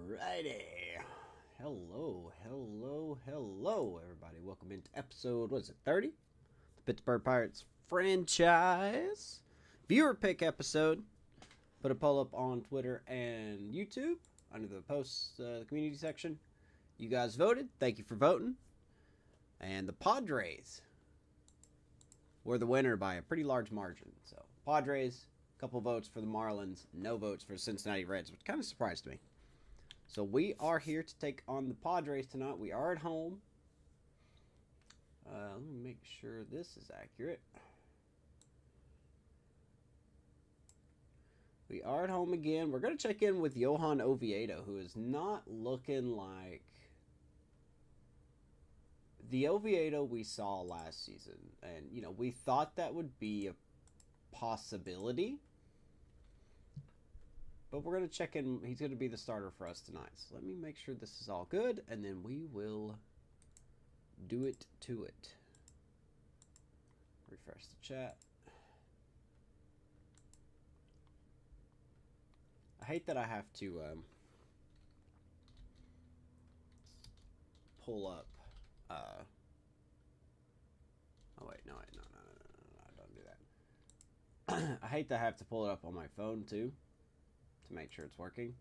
Alrighty. Hello, everybody. Welcome into episode, 30? The Pittsburgh Pirates franchise viewer pick episode. Put a poll up on Twitter and YouTube under the posts, the community section. You guys voted. Thank you for voting. And the Padres were the winner by a pretty large margin. So, Padres, a couple votes for the Marlins, no votes for the Cincinnati Reds, which kind of surprised me. So we are here to take on the Padres tonight. We are at home. Let me make sure this is accurate. We are at home again. We're going to check in with Johan Oviedo, who is not looking like the Oviedo we saw last season. And, you know, we thought that would be a possibility. But we're going to check in. He's going to be the starter for us tonight. So let me make sure this is all good, and then we will do it to it. Refresh the chat. I hate that I have to pull up. Oh, wait. No, don't do that. I hate that I have to pull it up on my phone, too, to make sure it's working.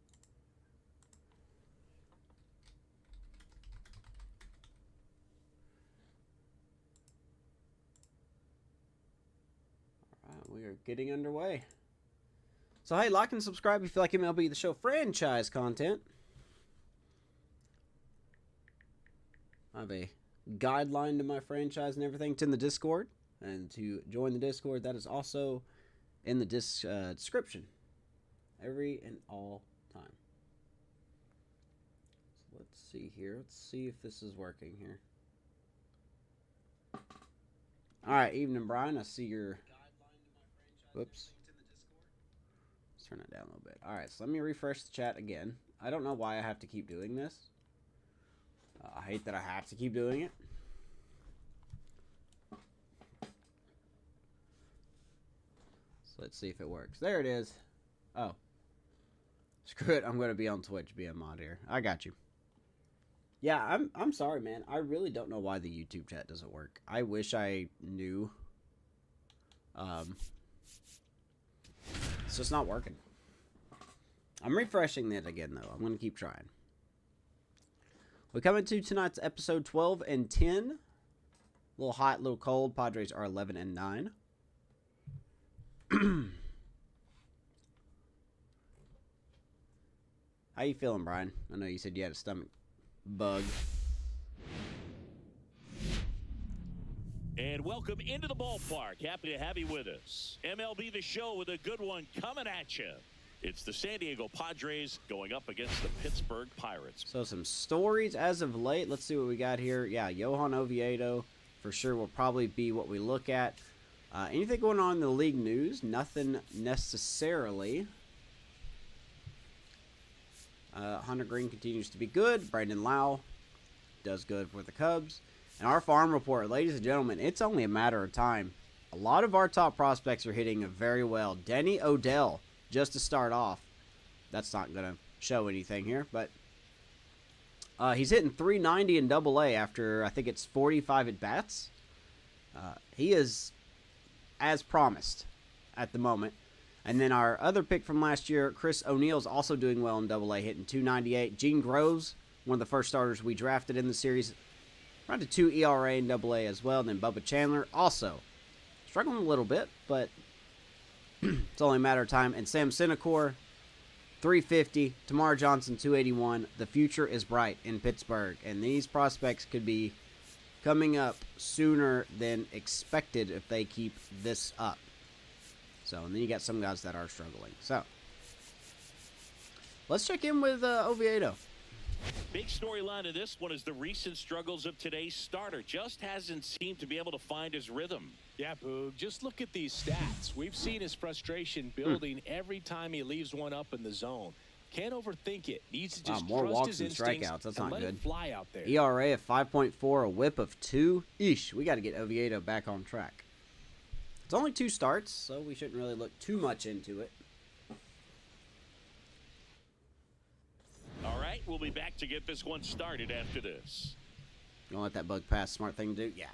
Alright, we are getting underway. So hey, like and subscribe if you like MLB The Show franchise content. I have a guideline to my franchise and everything. It's in the Discord. And to join the Discord, that is also in the description. Every and all time. So let's see here. Let's see if this is working here. Alright, evening, Brian. I see your... Whoops. Let's turn that down a little bit. Alright, so let me refresh the chat again. I don't know why I have to keep doing this. I hate that I have to keep doing it. So let's see if it works. There it is. Oh. Screw it, I'm going to be on Twitch, be a mod here. I got you. Yeah, I'm sorry, man. I really don't know why the YouTube chat doesn't work. I wish I knew. It's just not working. I'm refreshing it again, though. I'm going to keep trying. We come into tonight's episode 12 and 10. A little hot, a little cold. Padres are 11 and 9. How you feeling, Brian? I know you said you had a stomach bug. And welcome into the ballpark. Happy to have you with us. MLB The Show with a good one coming at you. It's the San Diego Padres going up against the Pittsburgh Pirates. So some stories as of late. Let's see what we got here. Yeah, Johan Oviedo for sure will probably be what we look at. Anything going on in the league news? Nothing necessarily. Hunter Green continues to be good. Brandon Lau does good for the Cubs. And our farm report, ladies and gentlemen, it's only a matter of time. A lot of our top prospects are hitting very well. Denny Odell, just to start off. That's not going to show anything here, but he's hitting .390 in Double-A after, I think it's 45 at-bats. He is as promised at the moment. And then our other pick from last year, Chris O'Neill's also doing well in Double-A, hitting .298. Gene Groves, one of the first starters we drafted in the series, around a 2 ERA in Double-A as well. And then Bubba Chandler also struggling a little bit, but it's only a matter of time. And Sam Sinecor, .350. Tamar Johnson, .281. The future is bright in Pittsburgh, and these prospects could be coming up sooner than expected if they keep this up. So, and then you got some guys that are struggling. So, let's check in with Oviedo. Big storyline of this one is the recent struggles of today's starter. Just hasn't seemed to be able to find his rhythm. Yeah, Boog, just look at these stats. We've seen his frustration building every time he leaves one up in the zone. Can't overthink it. Needs to just more trust walks his and instincts strikeouts. That's and not let good. it fly out there. ERA of 5.4, a whip of 2. Eesh, we got to get Oviedo back on track. It's only 2 starts, so we shouldn't really look too much into it. All right, will be back to get this one started after this. You gonna let that bug pass? Smart thing to do? Yeah.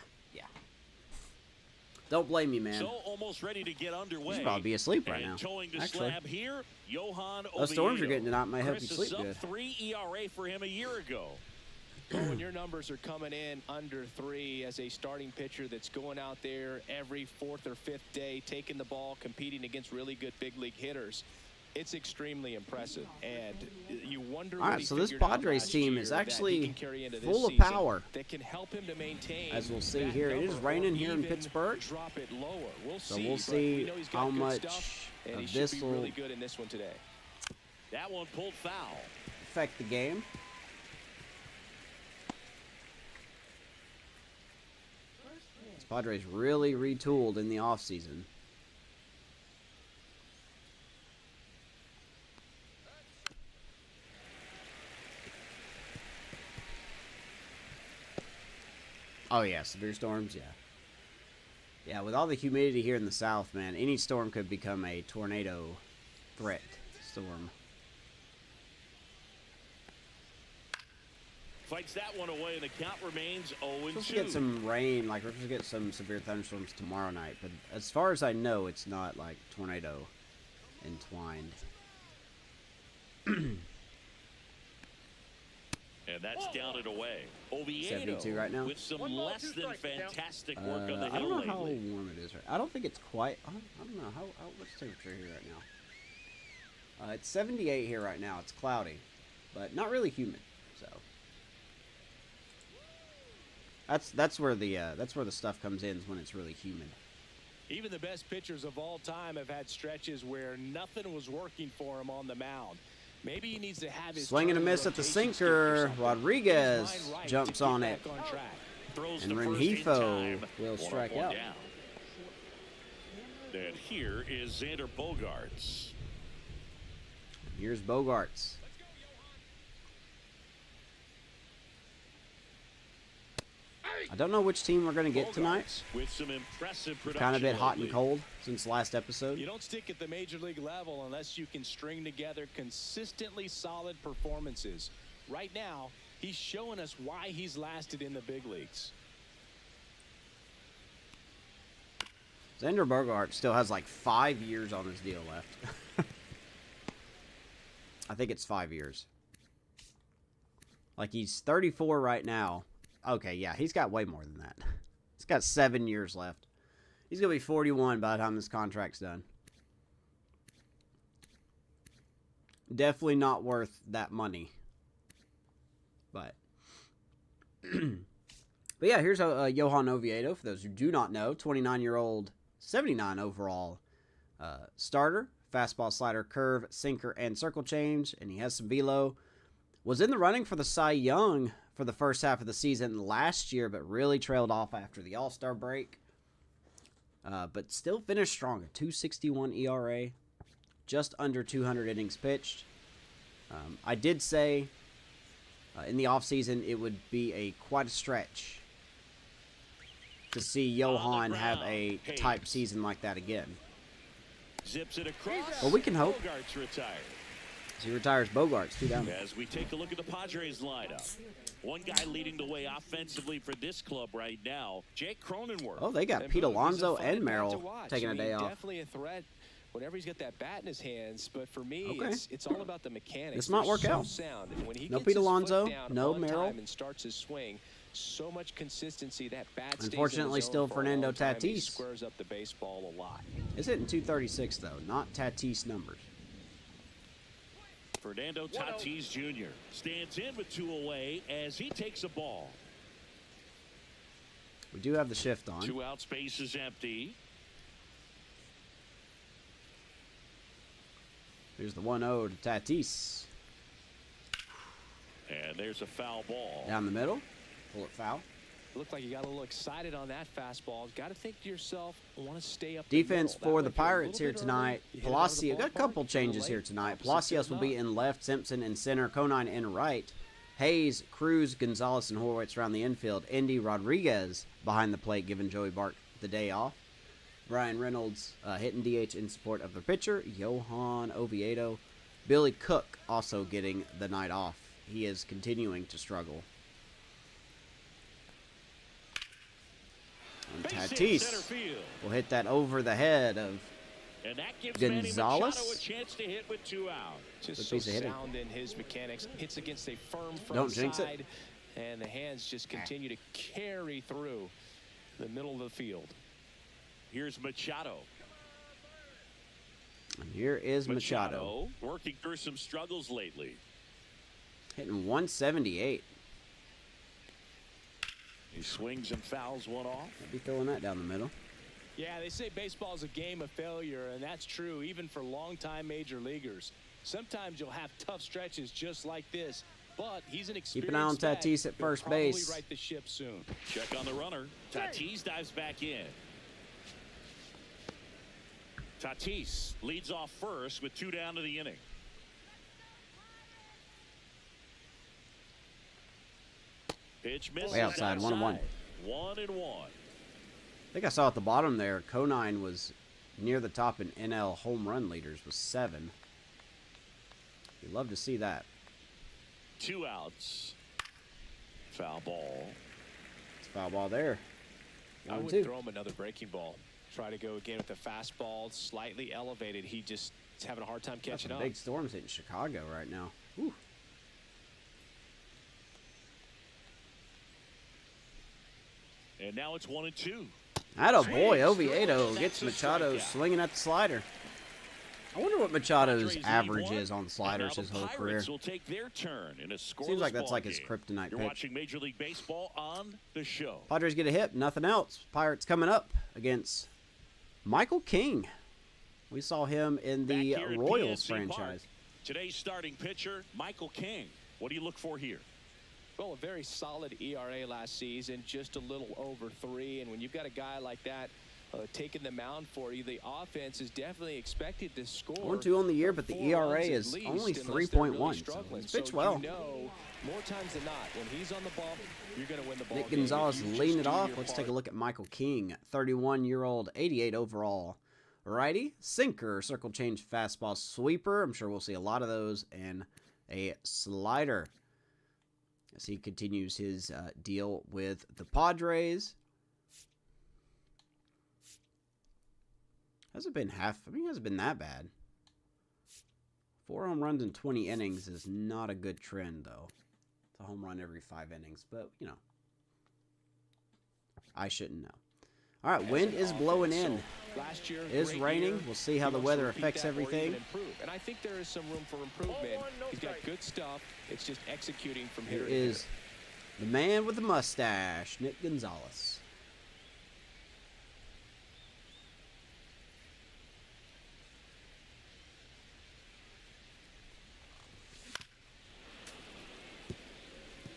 Don't blame me, man. So almost ready to get underway. You should probably be asleep right and now. Towing the Actually, slab here, Johan Oviedo. those storms you're getting tonight might help you Chris, sleep good. sub-3 ERA for him a year ago. Well, when your numbers are coming in under 3 as a starting pitcher that's going out there every 4th or 5th day, taking the ball, competing against really good big league hitters, it's extremely impressive. And you wonder. All right, so this Padres team is actually full of power. That can help him to maintain. As we'll see here, it is raining here in Pittsburgh. Drop it lower. So we'll see how much of this will really good in this one today. That one pulled foul. affect the game. This Padres really retooled in the offseason. Oh, yeah, severe storms, yeah. Yeah, with all the humidity here in the south, man, any storm could become a tornado threat storm. Fights that one away, and the count remains 0-2. We're supposed to get some rain, like we're supposed to get some severe thunderstorms tomorrow night, but as far as I know, it's not like tornado entwined. And that's down and away. Oviedo 72 right now. with some less than fantastic work on the I hill don't know how lately. warm it is right. I don't think it's quite. I don't know what's the temperature here right now. It's 78 here right now. It's cloudy, but not really humid. So that's where the stuff comes in, is when it's really humid. Even the best pitchers of all time have had stretches where nothing was working for him on the mound. Maybe he needs to have his Swing and a miss at the sinker. Rodriguez jumps on it. And Rengifo will strike out. And here is Xander Bogaerts. Here's Bogaerts. I don't know which team we're going to get tonight. With some impressive production. Kind of been hot and lately. cold since last episode. You don't stick at the major league level unless you can string together consistently solid performances. Right now, he's showing us why he's lasted in the big leagues. Xander Bogaerts still has like 5 years on his deal left. I think it's 5 years. Like, he's 34 right now. Okay, yeah, he's got way more than that. He's got 7 years left. He's going to be 41 by the time this contract's done. Definitely not worth that money. But yeah, here's Johan Oviedo, for those who do not know. 29-year-old, 79 overall starter. Fastball, slider, curve, sinker, and circle change. And he has some velo. Was in the running for the Cy Young for the first half of the season last year, but really trailed off after the All-Star break. But still finished strong. A 2.61 ERA. Just under 200 innings pitched. I did say in the offseason it would be quite a stretch to see Johan have a type season like that again. Zips it across. Well, we can hope. Bogaerts retired. So he retires Bogaerts, 2 down. As we take a look at the Padres lineup. One guy leading the way offensively for this club right now, Jake Cronenworth. Oh, they got And Pete Boog, he's a Alonso fun and at bat to Merrill watch. taking a day off. Definitely a threat whenever he's got that bat in his hands. But for me, Okay. it's all about the mechanics. This might They're work so out. sound. And when he No gets Pete his foot Alonso, down no on Merrill. time and starts his swing, so much consistency, that bat stays in the Unfortunately, zone still for a Fernando long time. He Tatis. squares up the baseball a lot. It's hitting 236, though, not Tatis numbers. Fernando Tatis Jr. stands in with 2 away as he takes a ball. We do have the shift on. 2 out, space is empty. Here's the 1-0 to Tatis. And there's a foul ball. Down the middle. Pull it foul. Looked like you got a little excited on that fastball. Got to think to yourself, I want to stay up. Defense the middle. for That the might be a Pirates little here bit tonight. early. You hit it out of the Palacios, got a ballpark, couple a changes little here late. tonight. Opposite's Palacios good will be enough. in left, Simpson in center, Conine in right. Hayes, Cruz, Gonzalez, and Horwitz around the infield. Indy Rodriguez behind the plate, giving Joey Bart the day off. Brian Reynolds hitting DH in support of the pitcher. Johan Oviedo. Billy Cook also getting the night off he is continuing to struggle. And Tatis will hit that over the head of and that gives Gonzalez. Manny Machado a chance to hit with 2 out. Just so sound in his mechanics. Hits against a firm front Don't jinx side, it. and the hands just continue to carry through the middle of the field. Here's Machado. And here is Machado. Working through some struggles lately. Hitting 178. He swings and fouls one off. I'll be throwing that down the middle. Yeah, they say baseball is a game of failure, and that's true even for longtime major leaguers. Sometimes you'll have tough stretches just like this, but he's an experienced Keep an eye on Tatis at first base. Right the ship soon. Check on the runner. Tatis dives back in. Tatis leads off first with 2 down to the inning. Pitch misses. Way outside, 1-1. 1-1. I think I saw at the bottom there, Conine was near the top in NL home run leaders with 7. You'd love to see that. 2 outs. Foul ball. It's foul ball there. I would 1-2. throw him another breaking ball. Try to go again with the fastball, slightly elevated. He just is having a hard time catching up. Big storms hitting Chicago right now. Whew. And now it's 1-2. Attaboy, Oviedo gets Machado swinging at the slider. I wonder what Machado's average is on the sliders his whole career. Will take their turn in a Seems like that's like his kryptonite You're pitch. watching Major League Baseball on the show. Padres get a hit, nothing else. Pirates coming up against Michael King. We saw him in the Royals franchise. Today's starting pitcher, Michael King. What do you look for here? Well, a very solid ERA last season, just a little over 3. And when you've got a guy like that taking the mound for you, the offense is definitely expected to score. 1-2 on the year, but the ERA is only 3.1. So he's pitched well. You know, more times than not, when he's on the ball, you're going to win the ball. Nick Gonzalez leading it off. Let's take a look at Michael King, 31-year-old, 88 overall. Righty, sinker, circle change, fastball, sweeper. I'm sure we'll see a lot of those, and a slider as he continues his deal with the Padres. Hasn't been hasn't been that bad. 4 home runs in 20 innings is not a good trend, though. It's a home run every 5 innings, but, you know, I shouldn't know. All right, wind is blowing in. Last year, it is raining. We'll see how the weather affects everything. And I think there is some room for improvement. He's got good stuff. It's just executing from here. Here is the man with the mustache, Nick Gonzalez.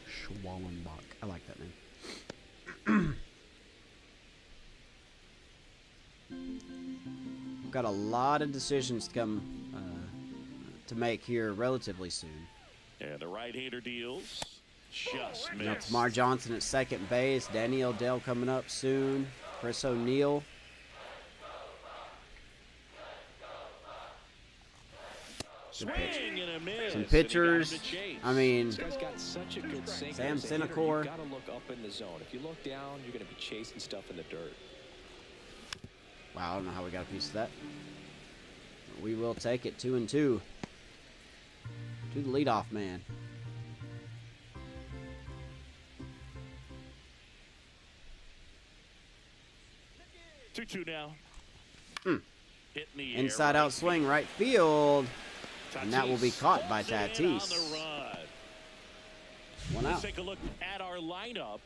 Schwallenbach. I like that name. We've got a lot of decisions to come to make here relatively soon. And the right-hander deals. Just missed. Now Tamar Johnson at second base. Danny O'Dell coming up soon. Chris O'Neill. Swing and a miss. Some pitchers. I mean, this guy's got such a good sinker. Sam As a hitter, Sinecor. You got to look up in the zone. If you look down, you're going to be chasing stuff in the dirt. Wow, I don't know how we got a piece of that. But we will take it 2-2. To the leadoff man. Two now. Hitting the Inside out swing, right field. And that will be caught by Tatis. One Let's out. take a look at our lineup.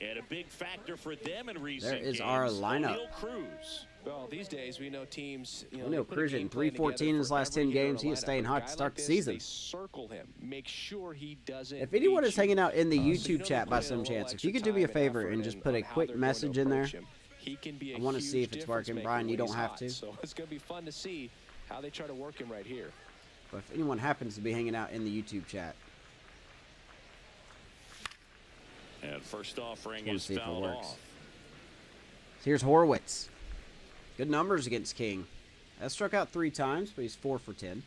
And a big factor for them in recent There is games, our lineup. O'Neal Cruz. Well, these days we know teams. O'Neal Cruz hitting 314 in his last 10 games. He is staying hot to start the season. Circle him. Make sure he doesn't. If anyone is hanging out in the so you YouTube know chat by put in a some little chance, if you extra could do me a time favor effort and just in put a on how quick they're going to message in there. approach him. He can be a I want to see huge if it's difference working. maker Brian, you when don't he's have hot. to. So it's going to be fun to see how they try to work him right here. But if anyone happens to be hanging out in the YouTube chat, And first offering wanna is see if it fouled works. off. here's Horwitz. Good numbers against King. That struck out 3 times, but he's 4 for 10.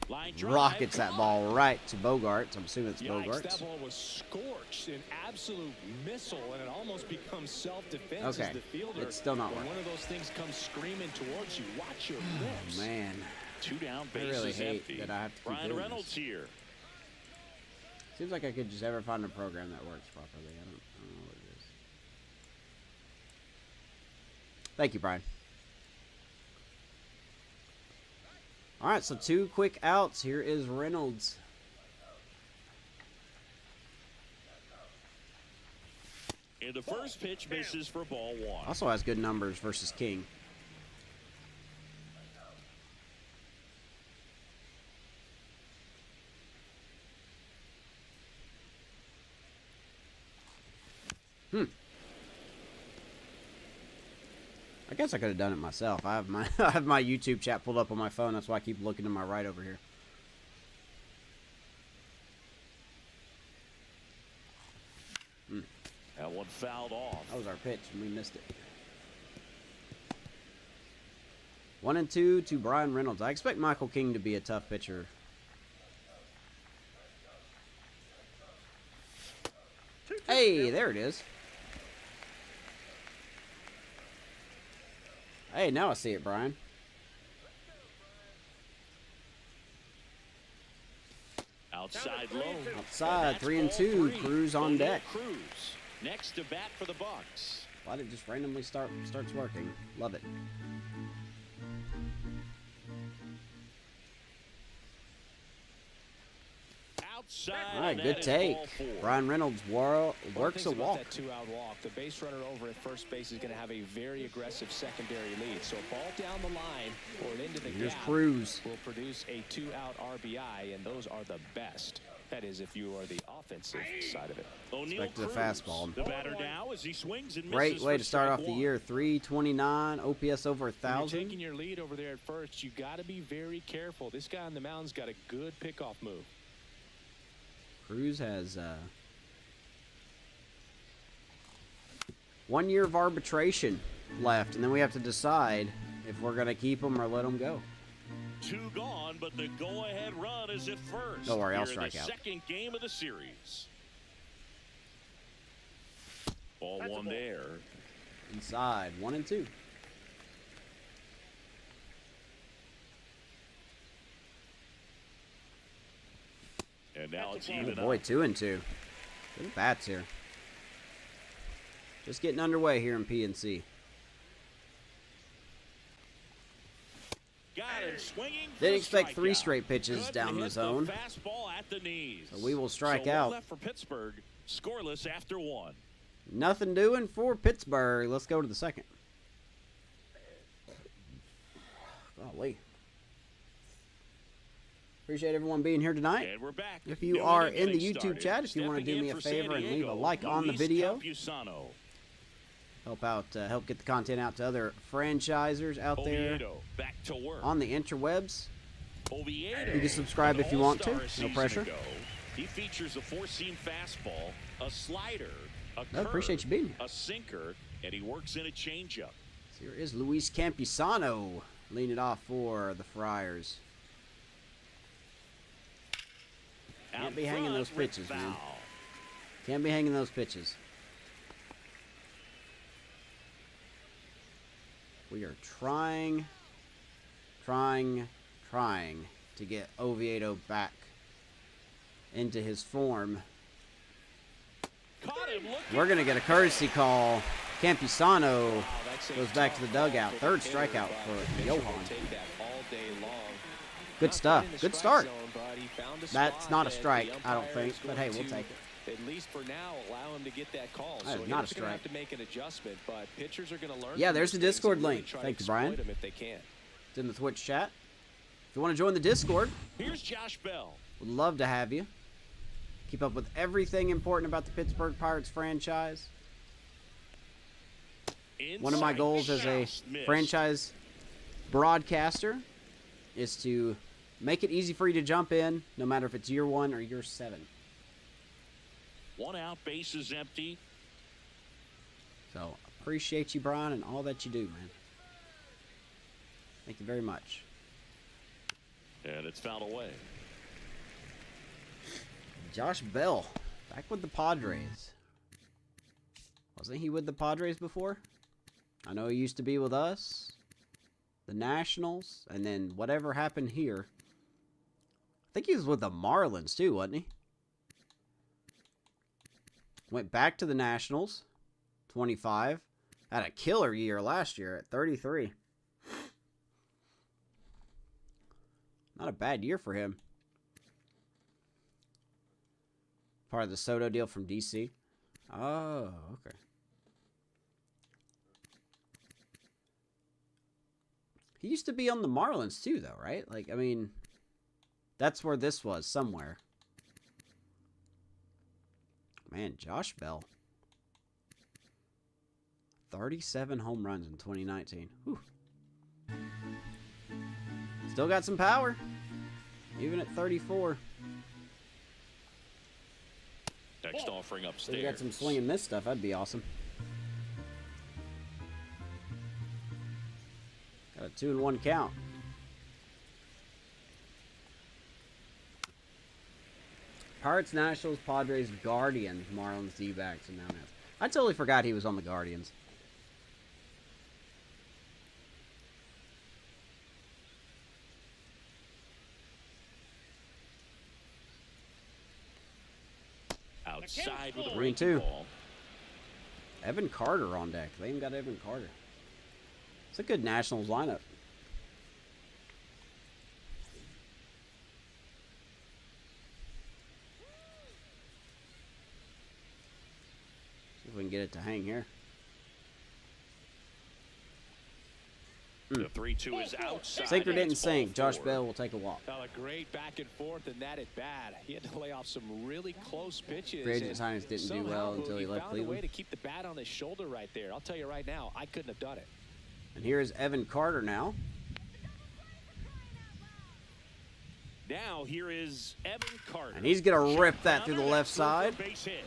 Line drive. rockets that ball right to Bogarts. I'm assuming it's Yikes, Bogarts. that ball was scorched, an absolute missile, and it almost becomes self-defense Okay, as the fielder. it's still not when working. one of those things comes screaming towards you, watch your lips. Man, 2 down, I bases really hate empty. that I have to keep Brian doing Reynolds this. here. Seems like I could just ever find a program that works properly. I don't know what it is. Thank you, Brian. All right, so 2 quick outs. Here is Reynolds. And the first pitch misses for ball 1. Also has good numbers versus King. I guess I could have done it myself. I have my I have my YouTube chat pulled up on my phone. That's why I keep looking to my right over here. That one fouled off. That was our pitch, and we missed it. 1-2 to Brian Reynolds. I expect Michael King to be a tough pitcher. Hey, there it is. Hey, now I see it, Brian. Outside low. Outside, That's 3-2. ball 3. Cruz on O'Neill deck. Cruz next to bat for the Bucks. Why did it just randomly starts working? Love it. Outside. All right, and good that is take. ball 4. Brian Reynolds works a walk. That 2-out walk. The base runner over at first base is going to have a very aggressive secondary lead. So a ball down the line or into the Here's gap Cruz. will produce a 2-out RBI, and those are the best. That is, if you are the offensive side of it. O'Neill Back to the Cruz, fastball. The batter now as he swings and misses. Great way for to start strike off the 1. year. 329, OPS over When you're 1,000. taking your lead over there at first, you got to be very careful. This guy on the mound's got a good pickoff move. Cruz has 1 year of arbitration left, and then we have to decide if we're going to keep him or let him go. 2 gone, but the go-ahead run is at first. Don't worry, I'll Here in strike the out. second game of the series. Ball 1 there. Inside, 1-2. And now it's Oh even boy, up. 2-2. Good bats here. Just getting underway here in PNC. Got him swinging. for Didn't the expect 3 strikeout. straight pitches Couldn't down the hit zone. Fastball at the knees. So we will strike So one out. left for Pittsburgh. Scoreless after 1. Nothing doing for Pittsburgh. Let's go to the second. Golly. Appreciate everyone being here tonight. And we're back. If you New are inning in the getting YouTube started. chat, if you want to Stepping do me in a for favor San and leave a Diego, like on the Luis video, Campusano. help get the content out to other franchisers out there Oviedo back to work. on the interwebs. Oviedo, You can subscribe an if you want to. all-star a No season pressure. ago. He features a 4-seam fastball, a slider, a I appreciate you curve, being here. a sinker, and he works in a changeup. So here is Luis Campusano leading it off for the Friars. Can't be hanging those pitches, man. Can't be hanging those pitches. We are trying to get Oviedo back into his form. Caught him looking. We're going to get a courtesy call. Campusano That's a goes back to the tough dugout. call Third for the hitter, strikeout but for the pitcher Johan. will take that all day long. Good Not stuff. in the Good strike start. zone, but he found a That's spot not a that strike, the I don't umpire think, is but hey, going we'll to, take it. At least for now, allow him to get that call. That So is not a hitters are going to have strike. to make an adjustment, but pitchers are going to learn. Yeah, from there's the these things Discord and really link. try to Thank you, Brian. exploit them if they can. It's in the Twitch chat. If you want to join the Discord, Here's Josh Bell. would love to have you. Keep up with everything important about the Pittsburgh Pirates franchise. One of my Inside goals as a just missed. franchise broadcaster is to make it easy for you to jump in, no matter if it's year 1 or year 7. 1 out, bases empty. So, appreciate you, Brian, and all that you do, man. Thank you very much. And it's fouled away. Josh Bell, back with the Padres. Wasn't he with the Padres before? I know he used to be with us, the Nationals, and then whatever happened here. I think he was with the Marlins too, wasn't he? Went back to the Nationals, 25. Had a killer year last year at 33. Not a bad year for him. Part of the Soto deal from DC. Oh, okay. He used to be on the Marlins too, though, right? Like, I mean, that's where this was, somewhere. Man, Josh Bell. 37 home runs in 2019. Whew. Still got some power, even at 34. Next offering upstairs. We got some swing and miss stuff. That'd be awesome. Got a 2-1 count. Pirates, Nationals, Padres, Guardians, Marlins, D-backs, and now Nats. I totally forgot he was on the Guardians. Outside with a 3-2. breaking ball. Evan Carter on deck. They even got Evan Carter. It's a good Nationals lineup. See if we can get it to hang here. The 3-2 is outside. Sinker and didn't it's ball sink. Josh 4. Bell will take a walk. Well, a great back and forth, and that at bat. He had to lay off some really close pitches. Free agent signings didn't do well until he left found a way Cleveland. to keep the bat on his shoulder right there. I'll tell you right now, I couldn't have done it. And here is Evan Carter now. Now here is Evan Carter. And he's going to rip that through the left side. Base hit.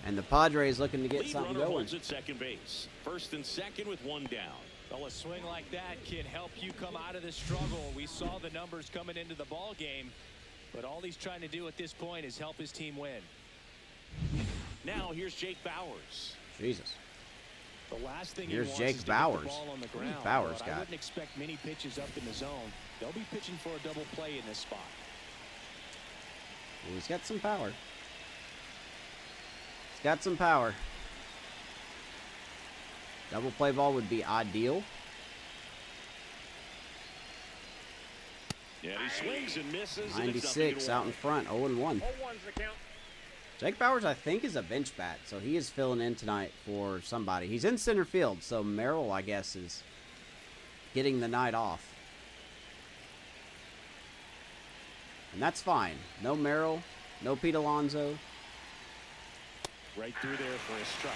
And the Padres looking to get Lead something runner going. holds at second base. First and second with one down. Well, a swing like that can help you come out of the struggle. We saw the numbers coming into the ball game, but all he's trying to do at this point is help his team win. Now here's Jake Bowers. Jesus. The last thing Here's he wants Jake is to Bowers. get the ball on the What ground. has Bowers but got? I wouldn't expect many pitches up in the zone. They'll be pitching for a double play in this spot. Well, he's got some power. He's got some power. Double play ball would be ideal. Yeah, he swings and misses. 96 out in front, 0-1. Jake Bowers, I think, is a bench bat, so he is filling in tonight for somebody. He's in center field, so Merrill, I guess, is getting the night off. And that's fine. No Merrill, no Pete Alonso. Right through there for a strike.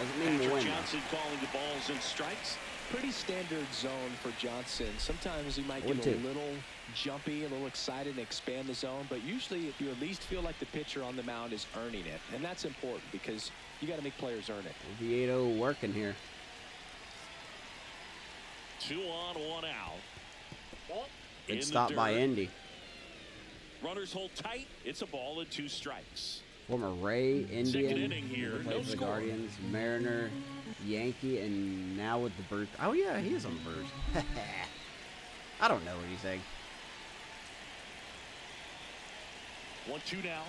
Doesn't mean we'll Patrick win. Johnson calling the balls and strikes. Pretty standard zone for Johnson. Sometimes he might get 1-2. a little jumpy, a little excited and expand the zone, but usually you at least feel like the pitcher on the mound is earning it, and that's important because you got to make players earn it. Oviedo working here. 2 on, 1 out. Good stop by Indy. Runners hold tight. It's a ball and 2 strikes. Former Ray, Indian, inning here, never played no for the score. Guardians, Mariner, Yankee, and now with the Birds. Oh yeah, he is on the Birds. I don't know anything. 1-2 now.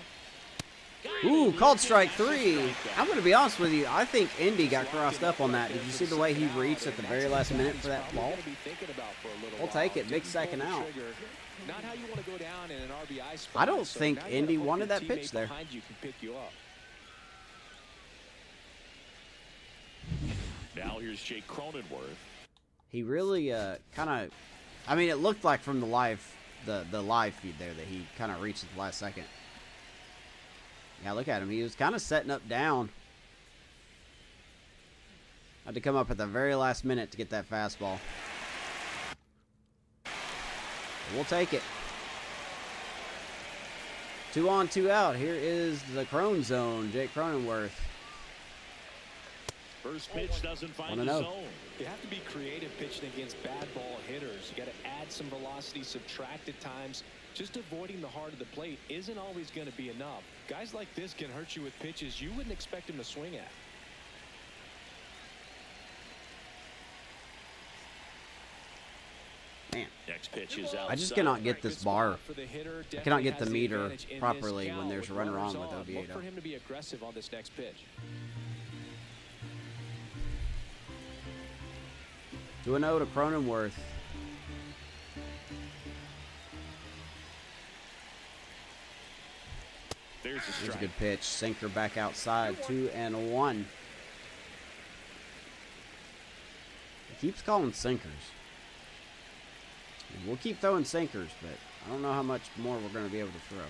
Ooh, called strike 3. I'm going to be honest with you. I think Indy got crossed up on that. Did you see the way he reached at the very last minute for that ball? We'll take it. Big second out. Not how you want to go down in an RBI spot. I don't So think now you Indy gotta hope wanted your that pitch teammate there. behind you can pick you up. Now here's Jake Cronenworth. He really kind of, I mean, it looked like from the live feed there that he kind of reached at the last second. Yeah, look at him. He was kind of setting up down. Had to come up at the very last minute to get that fastball. We'll take it. 2 on, 2 out. Here is the Crone zone. Jake Cronenworth. First pitch doesn't find the 1-0. zone. You have to be creative pitching against bad ball hitters. You got to add some velocity, subtract at times. Just avoiding the heart of the plate isn't always going to be enough. Guys like this can hurt you with pitches you wouldn't expect him to swing at. Man, Next pitch is out. I just cannot get this bar. I cannot get the meter advantage in properly this when count there's a runner runners on with Look Oviedo. for him to be aggressive on this next pitch. 2-0 to Cronenworth. There's a Here's strike. a good pitch. Sinker back outside. 2-1. He keeps calling sinkers. And we'll keep throwing sinkers, but I don't know how much more we're going to be able to throw.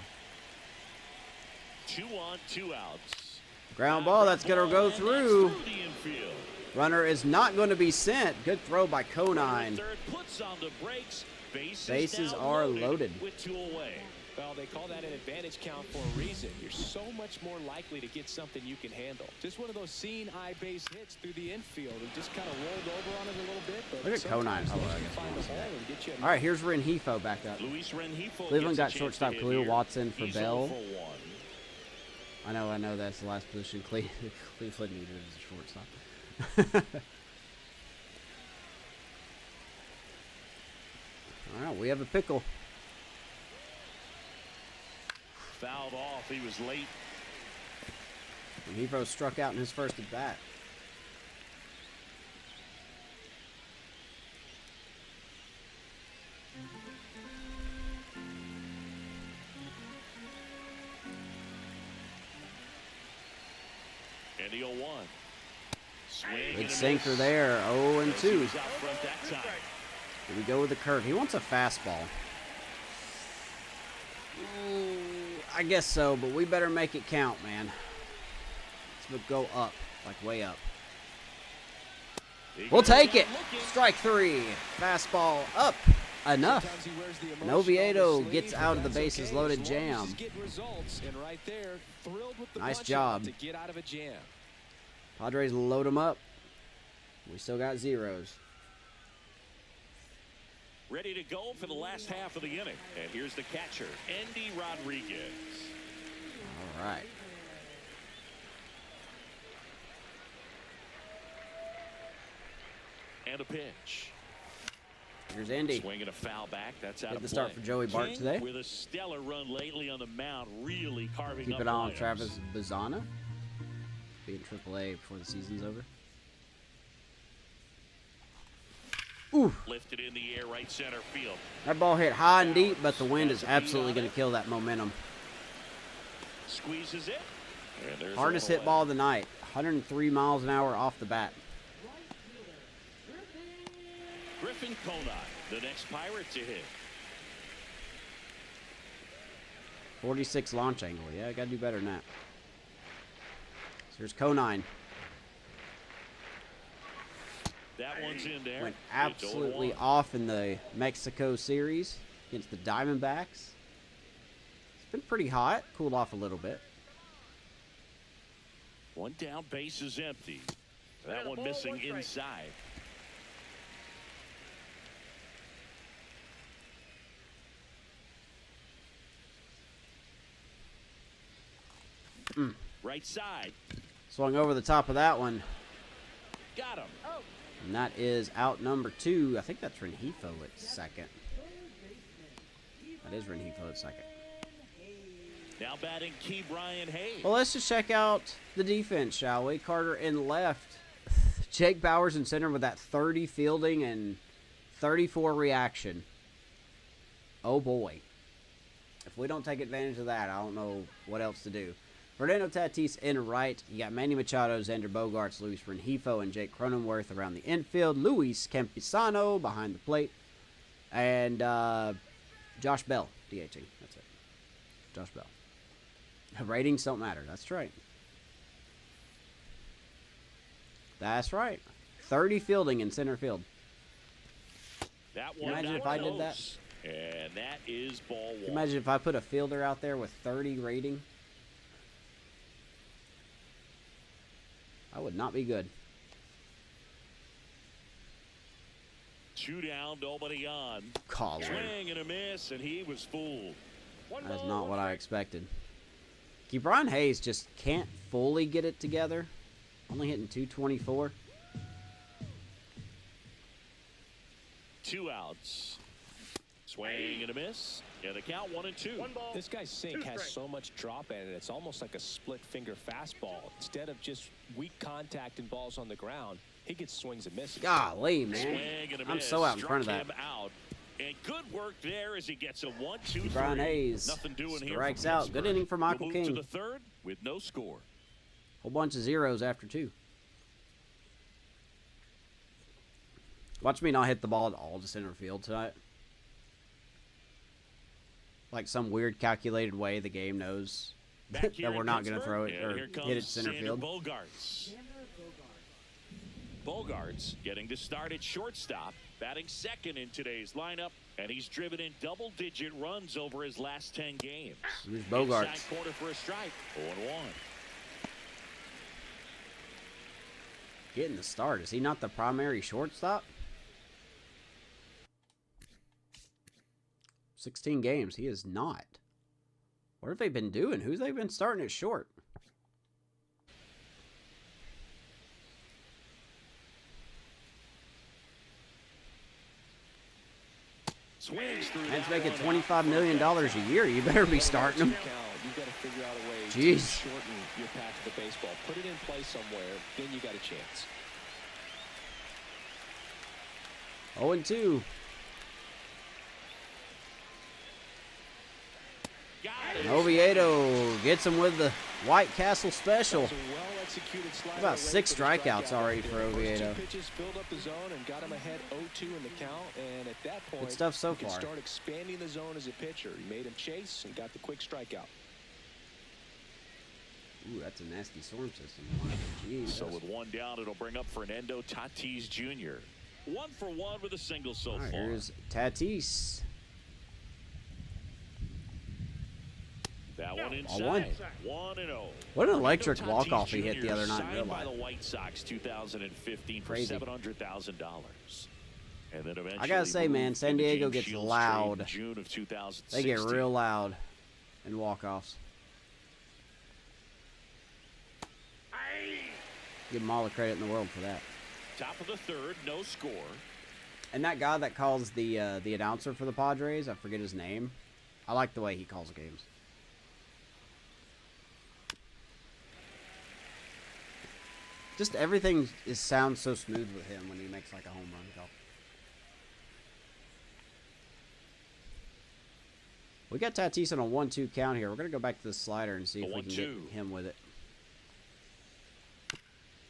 2 on, 2 outs. Ground ball. That's going to go And that's through. the infield. Runner is not going to be sent. Good throw by Conine. Third puts on the brakes. Bases now are loaded. with 2 away. Well, they call that an advantage count for a reason. You're so much more likely to get something you can handle. Just one of those seeing eye base hits through the infield. He just kind of rolled over on it a little bit. But Look at sometimes Conine. Oh, those I can guess find we'll the see ball that. and get you a All right, here's Rengifo back up. Luis Rengifo Cleveland got gets a chance shortstop to hit Khalil here. Watson for He's Bell. 0 for 1. I know that's the last position Cleveland needed as a shortstop. All right, we have a pickle. Fouled off. He was late. Rengifo struck out in his first at bat. And the 0-1. Swing and Big a sinker miss. there. 0-2. He was out front that time. Here we go with the curve. He wants a fastball. I guess so, but we better make it count, man. Let's go up, like way up. We'll take it. Strike 3. Fastball up. Enough. Sometimes he wears the And emotion on Oviedo his sleeve, gets but out of the that's bases okay, loaded as long as jam. he's getting results, and right there, thrilled with the Nice punch job. to get out of a jam. Padres load them up. We still got zeros. Ready to go for the last half of the inning. And here's the catcher, Andy Rodriguez. All right. And a pitch. Here's Andy. Swinging a foul back. That's out Hit of the start play. for Joey Bart King today. with a stellar run lately on the mound, really carving Keep up an eye on lineups. Travis Bazana. Be in AAA before the season's over. Ooh, Lifted in the air, right center field. that ball hit high and deep, but the wind is absolutely going to kill that momentum. Squeezes it. And there's Hardest one hit away. ball of the night. 103 miles an hour off the bat. Griffin Conine, the next Pirate to hit. 46 launch angle. Yeah, I got to do better than that. So here's Conine. That one's in there. Went It's absolutely 0-1. off in the Mexico series against the Diamondbacks. It's been pretty hot. Cooled off a little bit. One down, base is empty. That one missing inside. Right side. Swung over the top of that one. Got him. And that is out number 2. I think that's Rengifo at second. That is Rengifo at second. Now batting Key Brian Hayes. Well, let's just check out the defense, shall we? Carter in left. Jake Bowers in center with that 30 fielding and 34 reaction. Oh, boy. If we don't take advantage of that, I don't know what else to do. Fernando Tatis in right. You got Manny Machado, Xander Bogaerts, Luis Rengifo, and Jake Cronenworth around the infield. Luis Campisano behind the plate. And Josh Bell DHing. That's it. Josh Bell. Ratings don't matter. That's right. That's right. 30 fielding in center field. That Can you one imagine got if I did that? close. And that is ball Can you one. imagine if I put a fielder out there with 30 rating? I would not be good. 2 down, nobody on. Colin. Swing and a miss, and he was fooled. That's not what I expected. Brian Hayes just can't fully get it together. Only hitting 224. 2 outs. Swing and a miss. Yeah, the count 1-2. This guy's sink has so much drop in it. It's almost like a split finger fastball. Instead of just weak contact and balls on the ground, he gets swings and misses. Golly, man. I'm so out in front of that. Out. And good work there as he gets a 1-2-3. Brian Hayes Nothing doing here. Strikes out. Good inning for Michael We'll King. move to the third with no score. Whole bunch of zeros after 2. Watch me not hit the ball at all to center field tonight. Like some weird calculated way the game knows that we're not going to throw it or hit it center field. Bogarts getting to start at shortstop, batting second in today's lineup, and he's driven in double-digit runs over his last 10 games. Here's Bogarts. Inside corner for a strike, 0-1. Getting the start. Is he not the primary shortstop? 16 games. He is not. What have they been doing? Who's they been starting at short? Man's making $25 million a year. You better be starting him. You've got to figure out a way Jeez. to shorten your path to the baseball. Put it in play somewhere, then you got a chance. 0-2. And Oviedo gets him with the White Castle special. About 6 strikeouts already for Oviedo. Pitches filled up the zone and got him ahead 0-2 in the count. And at that point, good stuff so you can far. start expanding the zone as a pitcher. He made him chase and got the quick strikeout. Ooh, that's a nasty storm system. Jeez. So with 1 down, it'll bring up Fernando Tatis Jr. 1 for 1 with a single so All right, far. here's Tatis. That one inside. 1-0. What an electric Fernando walk-off Tatis he hit the other night in signed real by life. the White Sox 2015 for Crazy. $700,000. And then eventually I gotta say, man, moved San into Diego James gets Shields' loud. trade in June of 2016. They get real loud in walk-offs. Give them all the credit in the world for that. Top of the third, no score. And that guy that calls the announcer for the Padres, I forget his name. I like the way he calls games. Just everything sounds so smooth with him when he makes like a home run call. We got Tatis on a 1-2 count here. We're going to go back to the slider and see if we can get him with it.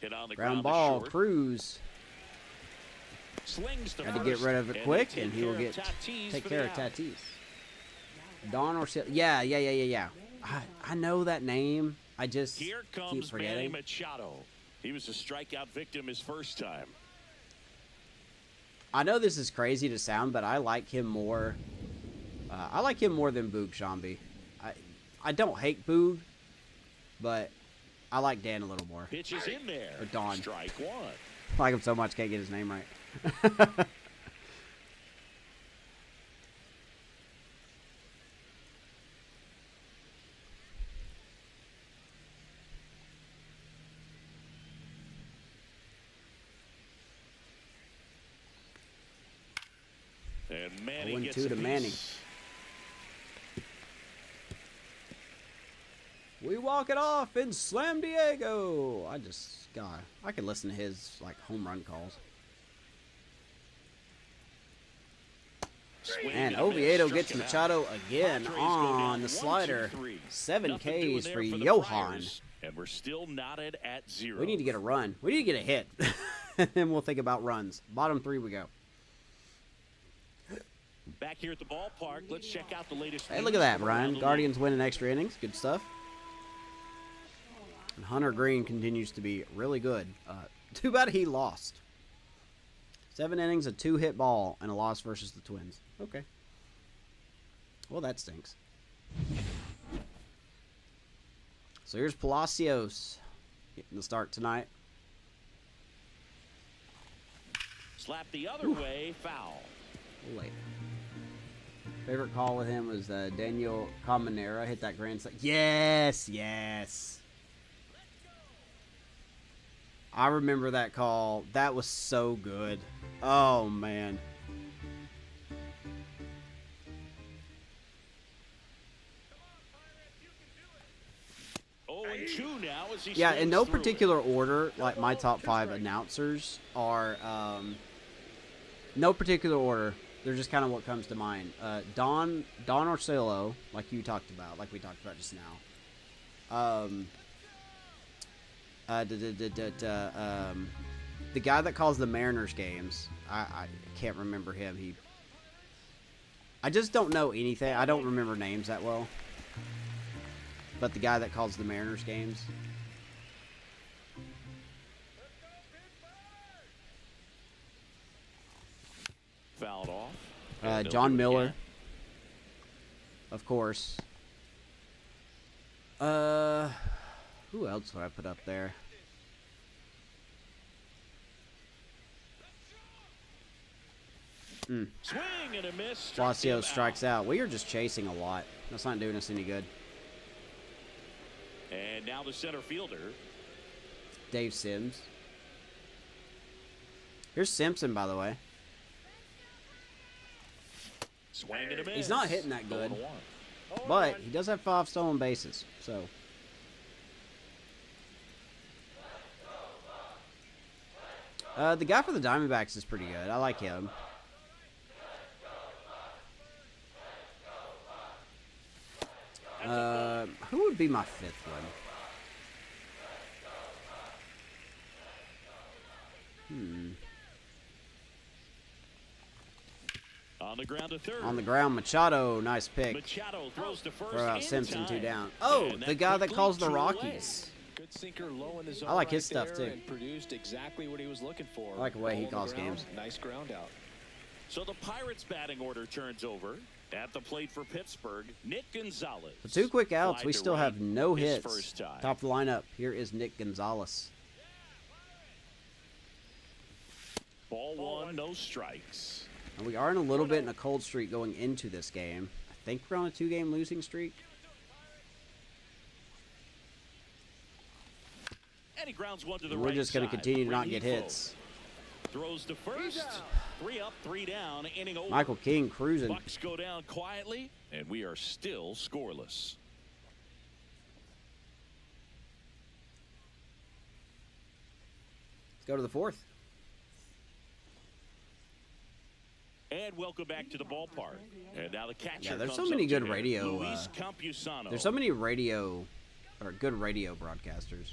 Hit on the Ground ball, short. Cruz. Slings to Had to get first, rid of it and quick, they and he will take take for care the of out. Tatis. Don Orsil. Yeah. I know that name. I just Here keep comes Manny forgetting. Machado. He was a strikeout victim his first time. I know this is crazy to sound, but I like him more. I like him more than Boog Shambi. I don't hate Boog, but I like Dan a little more. Pitches in there. Or Don. Strike 1. I like him so much, can't get his name right. And Manny 0-2 gets a to Manny. piece. We walk it off in Slam Diego. I could listen to his like home run calls. Swing And a miss, Oviedo struck gets him out. Machado again Padres go on down the slider. 1-2-3. 7 Nothing doing Ks there for the Johan. Friars, and we're still knotted at 0. We need to get a run. We need to get a hit. And then we'll think about runs. Bottom 3 we go. Back here at the ballpark, let's check out the latest. Hey, look at that, Brian. Guardians winning extra innings. Good stuff. And Hunter Green continues to be really good. Too bad he lost. 7 innings, a 2-hit ball, and a loss versus the Twins. Okay. Well, that stinks. So here's Palacios getting the start tonight. Slap the other way, foul. Late. Favorite call with him was Daniel Caminera hit that grand slam. Yes, yes. I remember that call. That was so good. Oh, man. Oh, and 2 now as he Yeah, in no through particular order, like my top 5 announcers are, no particular order. They're just kind of what comes to mind. Don Orsillo, like you talked about, like we talked about just now. The guy that calls the Mariners games, I can't remember him. I just don't know anything. I don't remember names that well. But the guy that calls the Mariners games. Fouled off. John Miller. Of course. Who else would I put up there? Swing and a miss. Palacio strikes out. We are just chasing a lot. That's not doing us any good. And now the center fielder. Dave Sims. Here's Simpson, by the way. Swing and a miss. He's not hitting that good, but he does have 5 stolen bases, so. The guy for the Diamondbacks is pretty good. I like him. Who would be my 5th one? On the ground to third. On the ground, Machado, nice pick. Machado throws to first. Throw out in Simpson, 2 time. down. Oh, And the guy that quickly calls the drew away. Rockies. Good sinker low in the zone. I like right his stuff, there too. And produced exactly what he was looking for. I like the way he Ball on calls the ground, games. Nice ground out. So the Pirates batting order turns over. At the plate for Pittsburgh, Nick Gonzalez. For 2 quick outs, Fly we to still right have no his hits. first time. Top of the lineup, here is Nick Gonzalez. Ball 1, no strikes. And we are in a little bit in a cold streak going into this game. I think we're on a 2-game losing streak. And he grounds one to the And we're right just going to side. continue to not get Rengifo hits. Throws to first. 3 up, 3 down. Inning over. Michael King cruising. Bucks go down quietly, and we are still scoreless. Let's go to the 4th. And welcome back to the ballpark. And now the catcher. Yeah, there's so comes many up good to hit. radio, Luis Campusano. There's so many good radio broadcasters.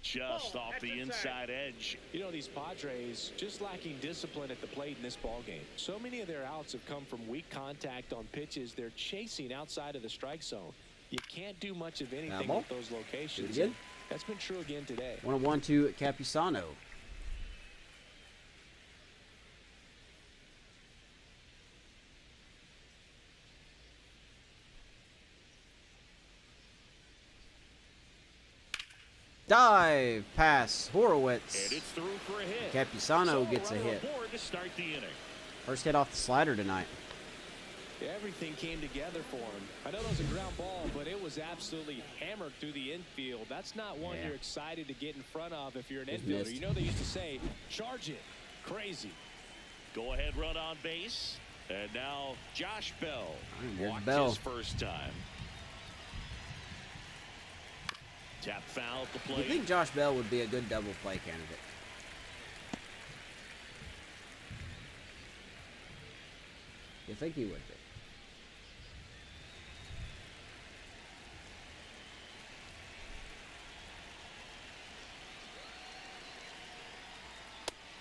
Just off the inside edge. You know, these Padres just lacking discipline at the plate in this ball game. So many of their outs have come from weak contact on pitches they're chasing outside of the strike zone. You can't do much of anything ball. at those locations. Do it again. That's been true again today. 1-1 to Campusano. Dive pass Horowitz. And it's through for a hit. Campusano gets a hit. Aboard to start the inning. First hit off the slider tonight. Everything came together for him. I know it was a ground ball, but it was absolutely hammered through the infield. That's not one you're excited to get in front of if you're an infielder. missed. You know they used to say, charge it. Crazy. Go ahead run on base. And now Josh Bell Here's walked Bell. his first time. Tap foul at the You plate. think Josh Bell would be a good double play candidate? You think he would be?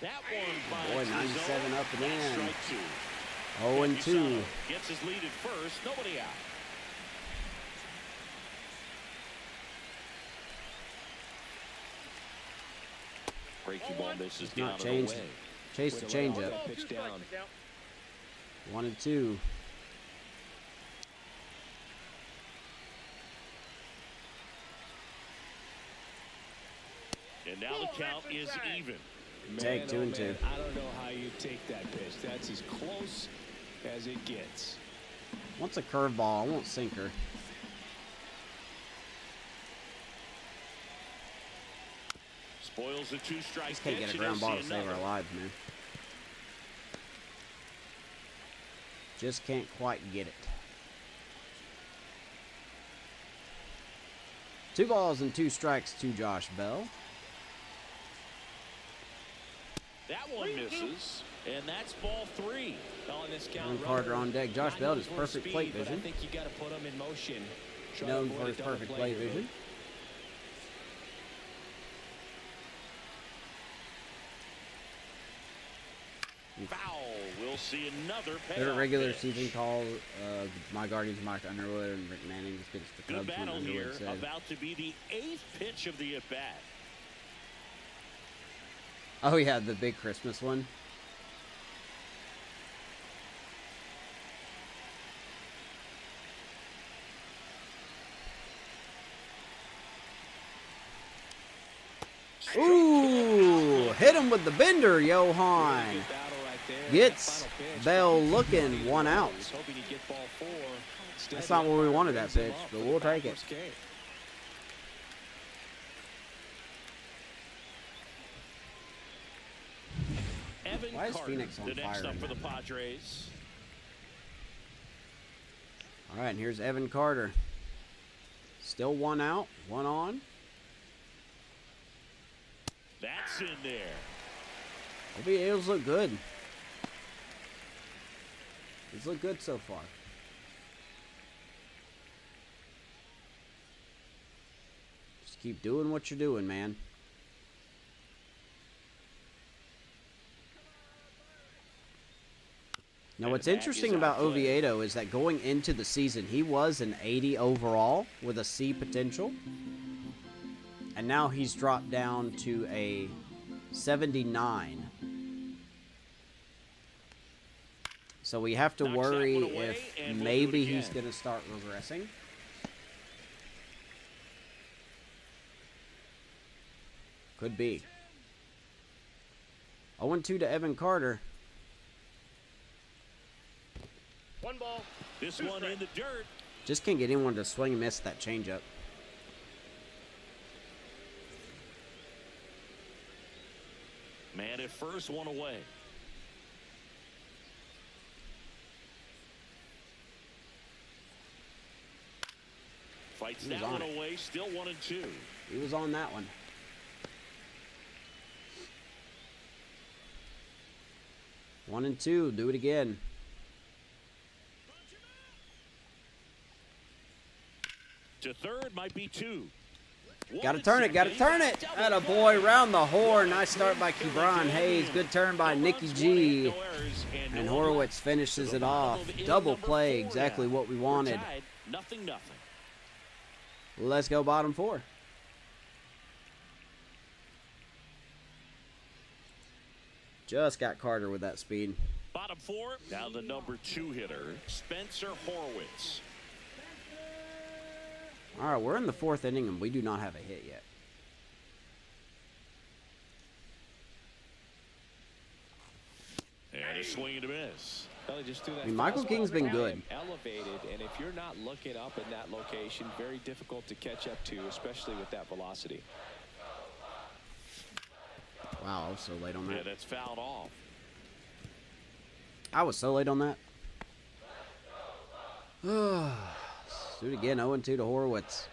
That one Boy, finds the 97 zone. up and That's in. strike 2. 0-2. Gets his lead at first. Nobody out. Breaking ball misses down Not and changed. away. Chase the changeup. Pitch down. 1-2. And now Now the count is even. Take 2 and 2. I don't know how you take that pitch. That's as close as it gets. What's a curveball? I want sinker. Spoils the 2-strike pitch. Can't get a ground ball to save our lives, man. Just can't quite get it. 2 balls and 2 strikes to Josh Bell. That one misses, and that's ball 3. On this count, Evan Carter on deck. Josh Bell has perfect speed, plate but vision. I think you got to put him in motion. Known for his perfect plate vision. Foul. We'll see another Their payoff regular pitch. season call, my Guardians, Mike Underwood, and Rick Manning just gets the Good Cubs when battle here. Underwood said. About to be the 8th pitch of the at-bat. Oh yeah, the big Christmas one. Ooh, hit him with the bender, Johan. Gets Bell looking, 1 out. That's not where we wanted that pitch, but we'll take it. Evan Why is Carter, Phoenix on the next fire up for the now? Padres. All right, and here's Evan Carter. Still 1 out, 1 on. That's in there. Oviedo's look good. He's looked good so far. Just keep doing what you're doing, man. Now, what's interesting about Oviedo is that going into the season, he was an 80 overall with a C potential. And now he's dropped down to a 79. So we have to worry if maybe he's going to start regressing. Could be. 0-2 to Evan Carter. 1 ball. This one in the dirt. Just can't get anyone to swing and miss that changeup. Man at first, 1 away. Fights that one away, still 1 and 2. He was on that one. One and 2. Do it again. To third might be 2. Gotta turn it, gotta turn it. Atta boy, round the horn. Nice start by Kebron Hayes. Good turn by Nicky G. And Horowitz finishes it off. Double play, exactly what we wanted. Nothing. Let's go bottom 4. Just got Carter with that speed. Bottom 4. Now the number 2 hitter, Spencer Horowitz. All right, we're in the 4th inning, and we do not have a hit yet. And a swing and a miss. I mean, Michael King's been good. Elevated, and if you're not looking up in that location, very difficult to catch up to, especially with that velocity. Wow, I was so late on that. Yeah, that's fouled off. I was so late on that. Do it again, 0-2 to Horowitz.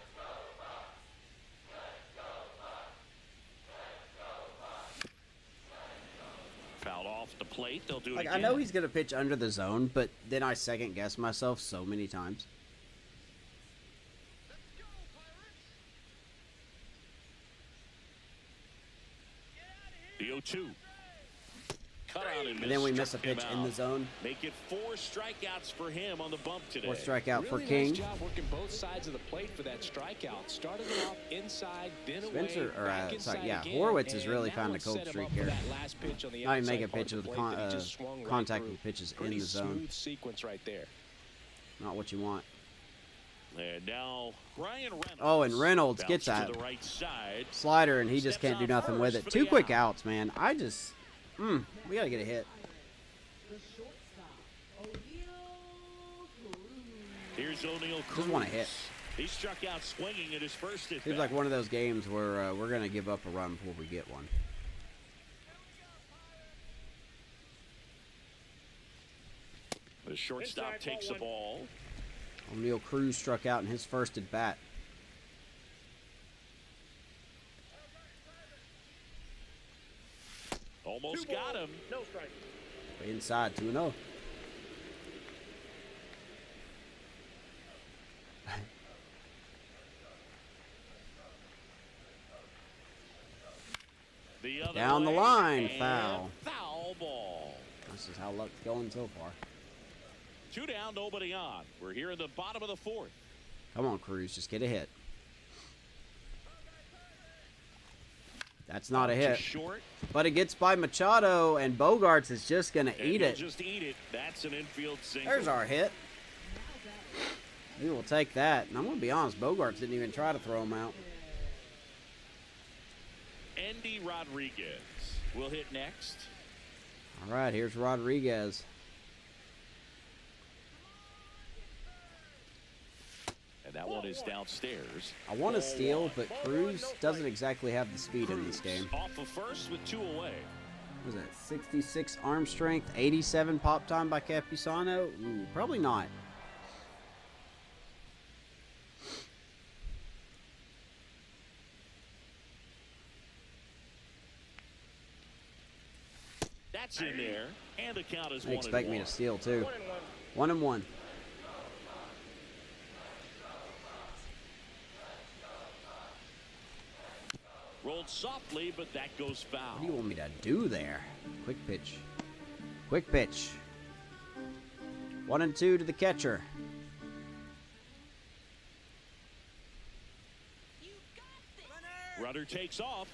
Fouled off the plate. They'll do it Like, again. I know he's going to pitch under the zone, but then I second guess myself so many times. The 0-2. Cut out And then we miss a pitch in the zone. Make it 4 strikeouts for him on the bump today. 4 strikeout for Really King. nice job working both sides of the plate for that strikeout. Started it off inside, then Spencer, away, back sorry, inside yeah, again, Horowitz has and really that found a one cold set him streak up for here. that last pitch on the Not even outside making a part pitch of with the plate that he just swung right contacting through. pitches in Pretty the zone. smooth sequence right there. Not what you want. And now Ryan Reynolds. Oh, and Reynolds Bounce gets to that the right side. slider, and he just Steps can't do on nothing with first it. for 2 the quick out. outs, man. We got to get a hit. Here's O'Neal Cruz. Just want a hit. He struck out swinging at his first at Seems bat. like one of those games where we're going to give up a run before we get one. The shortstop takes the ball. O'Neal Cruz struck out in his first at bat. Almost got him. No strike. Inside 2-0. The other Down the way, line, and foul. Foul ball. This is how luck's going so far. 2 down, nobody on. We're here in the bottom of the 4th. Come on, Cruz. Just get a hit. That's not a Out to hit. Short. But it gets by Machado, and Bogarts is just going to And eat he'll it. just eat it. That's an infield single. There's our hit. We will take that. And I'm going to be honest, Bogarts didn't even try to throw him out. Andy Rodriguez will hit next. All right, here's Rodriguez. And that one is downstairs. I want to steal, but Cruz doesn't exactly have the speed in this game. Off of first with 2 away. What was that, 66 arm strength, 87 pop time by Campusano? Ooh, probably not. That's in there. And the count is They 1-1. expect me to steal, too. 1-1. 1-1. Rolled softly, but that goes foul. What do you want me to do there? Quick pitch. Quick pitch. 1-2 to the catcher. Rudder takes off.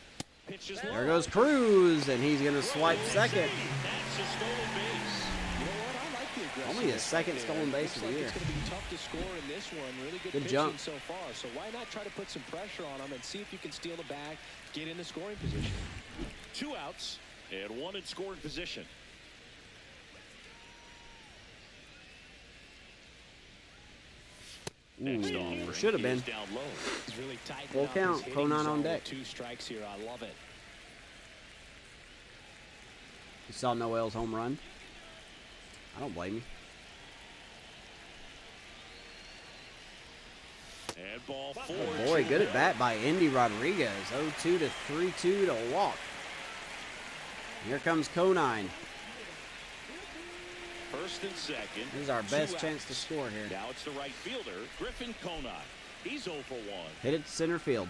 Pitches There low. goes Cruz, and he's going to swipe second. That's a stolen base. You know what? I like the aggressiveness. Only his second right there. stolen base of the Looks like year. It's going to be tough to score in this one. Really good Good pitching jump. so far. So why not try to put some pressure on him and see if you can steal the bag, get in the scoring position. 2 outs and 1 in scoring position. Next offering should have been. is down low. He's really tight. Full count, Conan on deck. 2 strikes here. I love it. You saw Noel's home run? I don't blame you. And ball 4. Oh boy, good at bat by Andy Rodriguez. 0-2 to 3-2 to a walk. Here comes Conine. First and second. This is our 2 best outs. chance to score here. Now it's the right fielder, Griffin Conine. He's 0 for 1. Hit it to center field.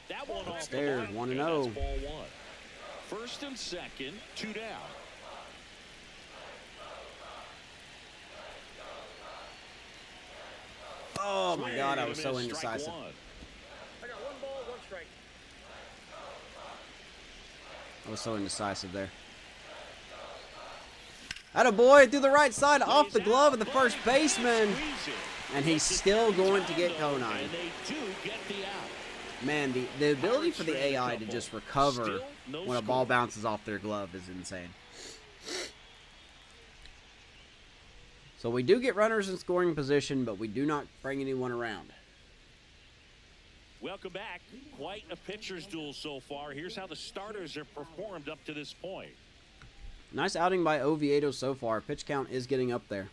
That one off the Upstairs, line, 1-0. and that's ball 1. First and second, 2 down. Oh my God, I was so Swing and a strike indecisive. 1. I got 1 ball, 1 strike. I was so indecisive there. Attaboy through the right side off the glove of the first baseman. And he's still going to get Conine. And they do get the out. Man, the ability for the AI to just recover when a ball bounces off their glove is insane. So we do get runners in scoring position, but we do not bring anyone around. Welcome back. Quite a pitcher's duel so far. Here's how the starters have performed up to this point. Nice outing by Oviedo so far. Pitch count is getting up there.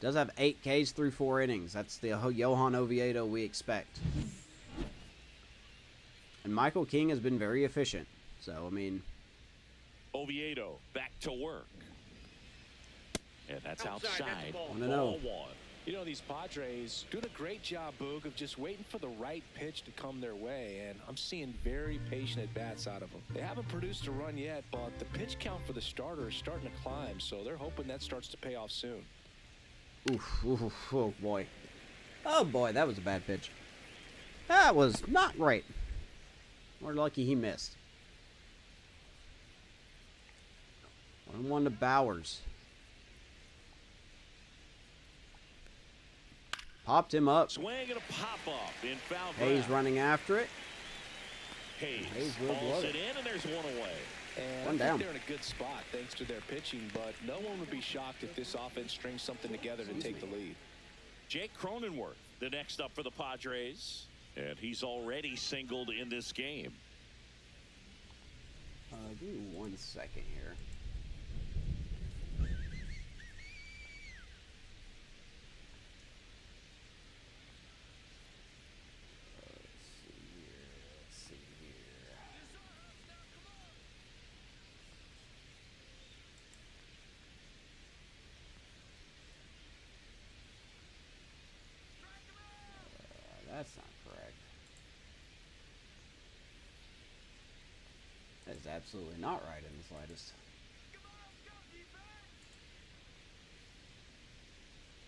Does have 8 Ks through 4 innings. That's the Johan Oviedo we expect. And Michael King has been very efficient. So, I mean... Oviedo back to work. And that's outside. That's the ball. 1-0. Ball 1. You know, these Padres doing a great job, Boog, of just waiting for the right pitch to come their way, and I'm seeing very patient at-bats out of them. They haven't produced a run yet, but the pitch count for the starter is starting to climb, so they're hoping that starts to pay off soon. Oof, oof, oof, oh boy. Oh boy, that was a bad pitch. That was not great. We're lucky he missed. 1-1 to Bowers. Popped him up. Swing and a pop up in foul Hayes ground. running after it. Hayes will hauls blow it in, and there's one away. And One I down. think they're in a good spot thanks to their pitching, but no one would be shocked if this offense strings something together to take the lead. Jake Cronenworth, the next up for the Padres, and he's already singled in this game. Give me 1 second here. Let's see here. That's not correct. That is absolutely not right in the slightest.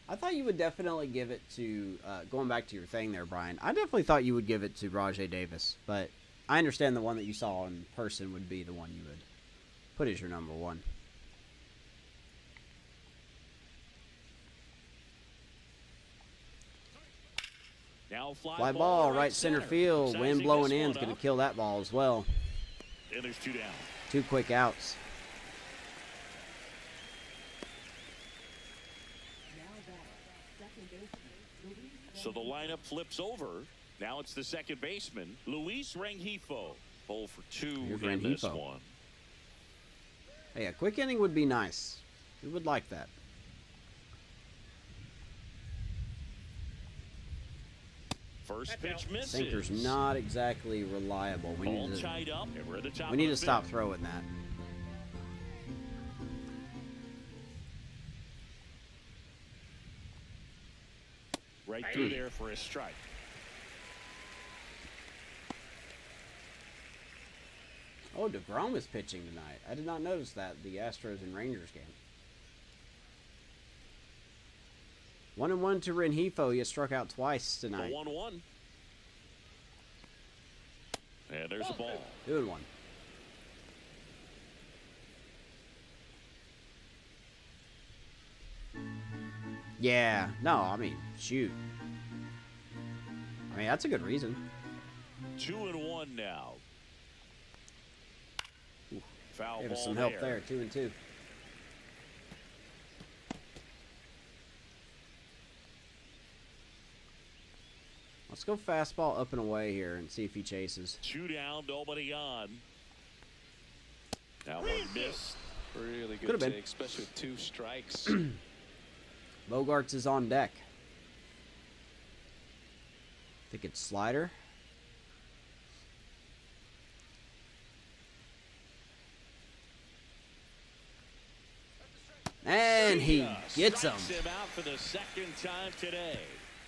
I thought you would definitely give it to, going back to your thing there, Brian, I definitely thought you would give it to Rajai Davis, but I understand the one that you saw in person would be the one you would put as your number 1. Now Fly ball, right center field, wind blowing in is going to kill that ball as well. And there's 2 down. 2 quick outs. So the lineup flips over. Now it's the second baseman, Luis Rengifo. 0 for 2 Here's in this Rengifo. one. Hey, a quick inning would be nice. We would like that. First pitch misses. Sinker's not exactly reliable. We All need tied up, and we're at the top to of the stop fifth. throwing that. Right through there for a strike. Oh, DeGrom is pitching tonight. I did not notice that, the Astros and Rangers game. 1-1 to Rengifo. He has struck out twice The tonight. 1-1. And there's a ball. Doing one. Yeah. No, I mean, shoot. I mean, that's a good reason. 2-1 now. Foul Give us ball some help there. 2-2. Let's go fastball up and away here and see if he chases. 2 down, nobody on. That one missed. Really Could've good been. take, especially with 2 strikes. Bogarts is on deck. Think it's slider. And he gets him. Strikes him out for the second time today.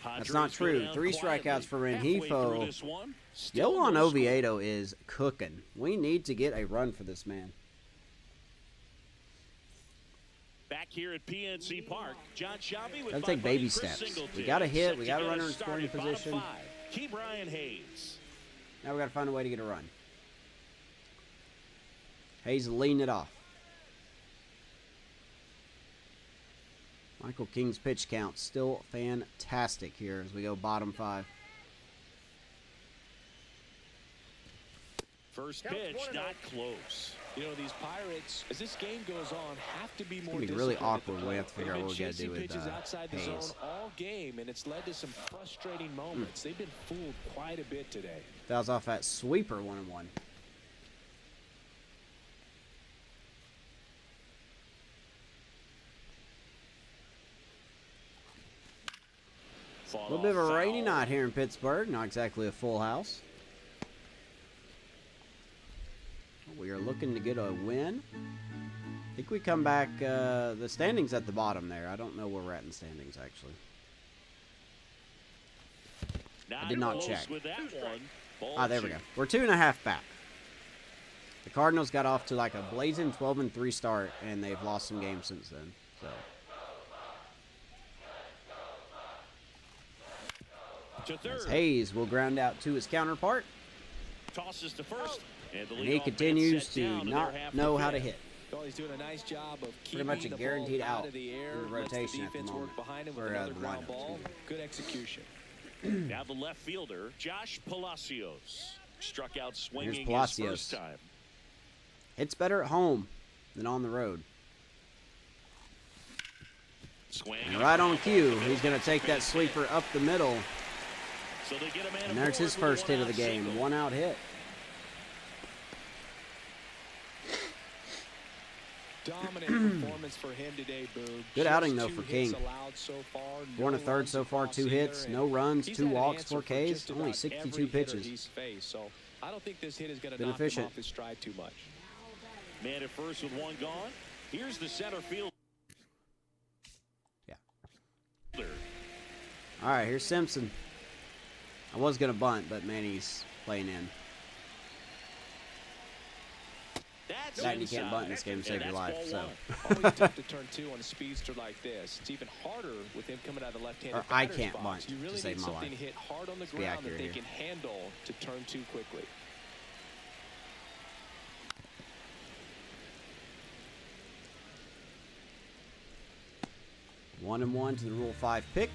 That's not Padres go true. down 3 quietly. strikeouts for Halfway through Rengifo. this one, still Johan no score. Oviedo is cooking. We need to get a run for this man. Back here at PNC Park, John Shelby with Gotta 5 take baby Chris steps. Singleton. We got a hit. Set We to got a get runner us in scoring started, bottom position. 5. Key Brian Hayes. Now we got to find a way to get a run. Hayes leading it off. Michael King's pitch count still fantastic here as we go bottom 5. First Counts pitch, 1-0. not close. You know, these Pirates, as this game goes on, have to be more gonna be really disciplined at the awkward. We plate. have to figure out They've what we been gotta do chasing with, pitches outside the Hayes. zone all game, and it's led to some frustrating moments. They've been fooled quite a bit today. Fouls off that sweeper 1-1. A little bit of a rainy night here in Pittsburgh. Not exactly a full house. We are looking to get a win. I think we come back. The standings at the bottom there. I don't know where we're at in standings, actually. I did not check. With that one. Ah, there we go. We're 2.5 back. The Cardinals got off to like a blazing 12-3 start, and they've lost some games since then. So To third. as Hayes will ground out to his counterpart, Tosses to first. And the and he leadoff man continues set to down, and not they're half know the how to fifth. hit. Well, he's doing a nice job of Pretty keeping much a the guaranteed ball out out of the air. in the Lets rotation the at the defense moment. work behind him with Or, another the ground lineup, ball. excuse me. Good execution. Now the left fielder, Josh Palacios. Struck out swinging his Palacios. first time. It's better at home than on the road. Swing And right on cue, he's going to take that sweeper up the middle. So they get a man And there's his aboard with a first hit of the one-out game. single. One out hit. Dominant performance for him today, Boog. Good outing, though, Just for 2 hits King. allowed so far. Going to No third runs so far, across 2 hits, either, no and runs, he's 2 had an walks, answer 4 for Ks, just only about 62 every hitter pitches. he's faced, so I don't think this hit is going to Been knock him efficient. off his stride too much. Man at first with one gone. Here's the center field. Yeah. All right, here's Simpson. I was going to bunt, but Manny's playing in. That's Fact, you can't inside. bunt in this game to save your And life, that's so. ball Always tough to turn 2 on a speedster like this. It's even harder with him coming out of the left-handed Or I batter's can't box. bunt You to really save need my something life. hit hard on the be ground that accurate they here. can handle to turn 2 quickly. One and one to the Rule 5 pick.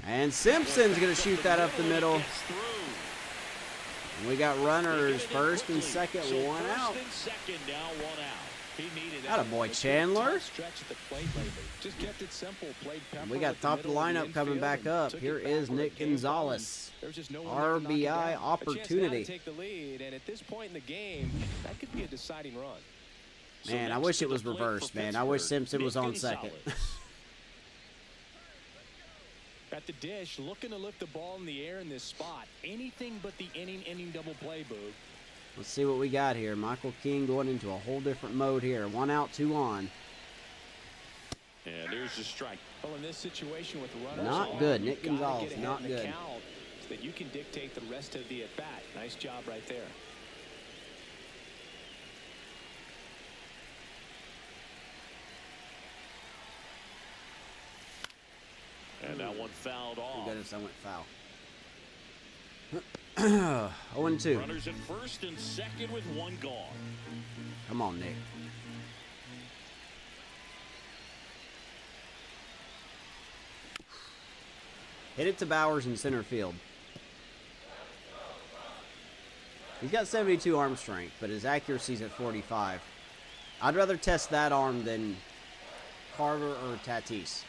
And Simpson's going to shoot that up the middle. gets through. And we got runners Get it in first and quickly. second, So one first out. and second, now 1 out. He needed that. Atta boy, It's been a Chandler. tough stretch at the plate lately. Just kept it simple. Played pepper We got with the top of the middle lineup the coming infield back and up. took Here it is backward Nick at game Gonzalez. ball. There was just no one there to knock it RBI down. A chance now opportunity. to take the lead, and at this point in the game, that could be a deciding run. So Man, I next wish to it the was plate reversed, for man. I wish Pittsburgh, Simpson was Nick on second. Gonzalez. At the dish, looking to lift the ball in the air in this spot. Anything but the inning double play, Boog. Let's see what we got here. Michael King going into a whole different mode here. 1 out, 2 on. And there's the strike. Well, in this situation with runners Not on, good. you've Nick gotta Gonzalez, get ahead not in the good. count so that you can dictate the rest of the at-bat. Nice job right there. And that one fouled off. Goodness, I went foul. 0-2. Runners at first and second with 1 gone. Come on, Nick. Hit it to Bowers in center field. He's got 72 arm strength, but his accuracy's at 45. I'd rather test that arm than Carter or Tatis.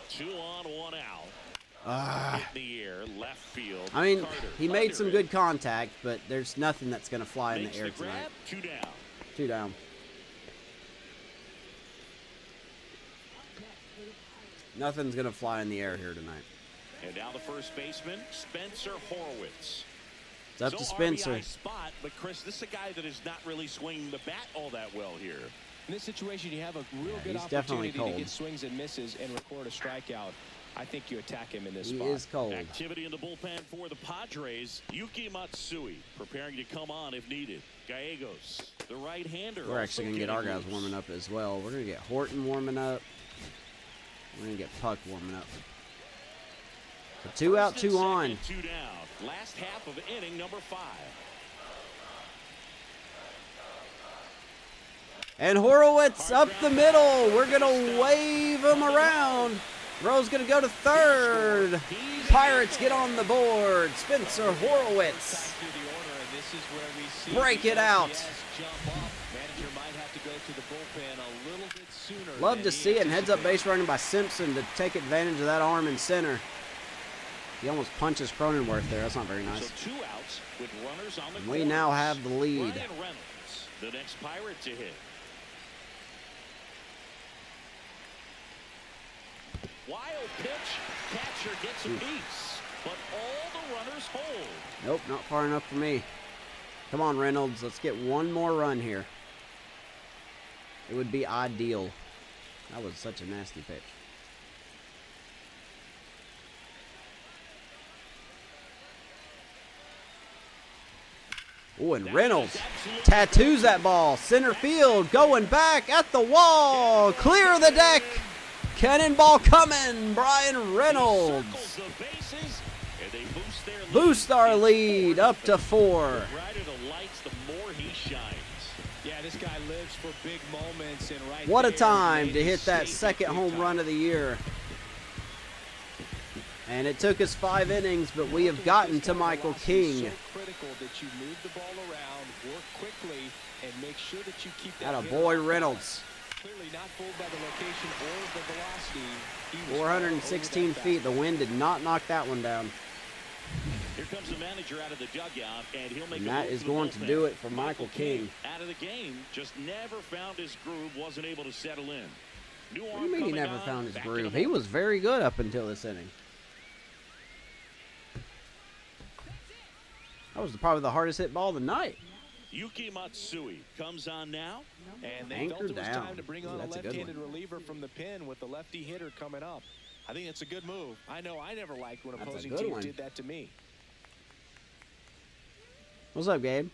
Two on, 1 out. Hit in the air, left field. I mean, Carter he made some under good it. contact, but there's nothing that's going to fly in Makes the air the grab, tonight. 2 down. 2 down. Nothing's going to fly in the air here tonight. And now the first baseman, Spencer Horwitz. It's up to So Spencer. RBI spot, but Chris, this is a guy that is not really swinging the bat all that well here. In this situation, you have a real good he's definitely opportunity to cold. get swings and misses and record a strikeout. I think you attack him in this He spot. is cold. Activity in the bullpen for the Padres. Yuki Matsui preparing to come on if needed. Gallegos, the right-hander. We're actually going to get our guys warming up as well. We're going to get Horton warming up. We're going to get Puck warming up. So 2 out, 2 on. 2 down. Last half of inning number 5. And Horowitz up the middle. We're going to wave him around. Rowe's going to go to third. Pirates get on the board. Spencer Horowitz. Break it out. Love to see it. And heads up base running by Simpson to take advantage of that arm in center. He almost punches Cronenworth there. That's not very nice. So 2 outs with runners on the We now have the lead. Ryan Reynolds, the next Pirate to hit. Wild pitch. Catcher gets a piece, but all the runners hold. Nope, not far enough for me. Come on, Reynolds. Let's get one more run here. It would be ideal. That was such a nasty pitch. Oh, and Reynolds tattoos that ball. Center field, going back at the wall. Clear the deck. Cannonball coming. Brian Reynolds. Boost our lead up to 4. Yeah, this guy lives for big moments. And right What a there, time to hit that safety second home time. run of the year. And it took us 5 innings, but we have gotten to Michael King. So critical that you move the ball around, work quickly, and make sure that you keep that Atta hitter boy off Reynolds. balance. Clearly not fooled by the location or the velocity. He was 416 all over that feet. The fastball. wind did not knock that one down. Here comes the manager out of the dugout, and he'll make And a that move is to the going to bullpen. do it for Michael King. Out of the game, just never found his groove, wasn't able to settle in. New What do arm you mean he coming never on, found his back in groove? the He hole. was very good up until this inning. That was probably the hardest hit ball of the night. Yuki Matsui comes on now. And they Anchor felt it was down. time to bring Ooh, on a that's a good left-handed one. reliever from the pen with the lefty hitter coming up. I think that's a good move. I know I never liked when That's a opposing good teams one. did that to me. What's up, Gabe?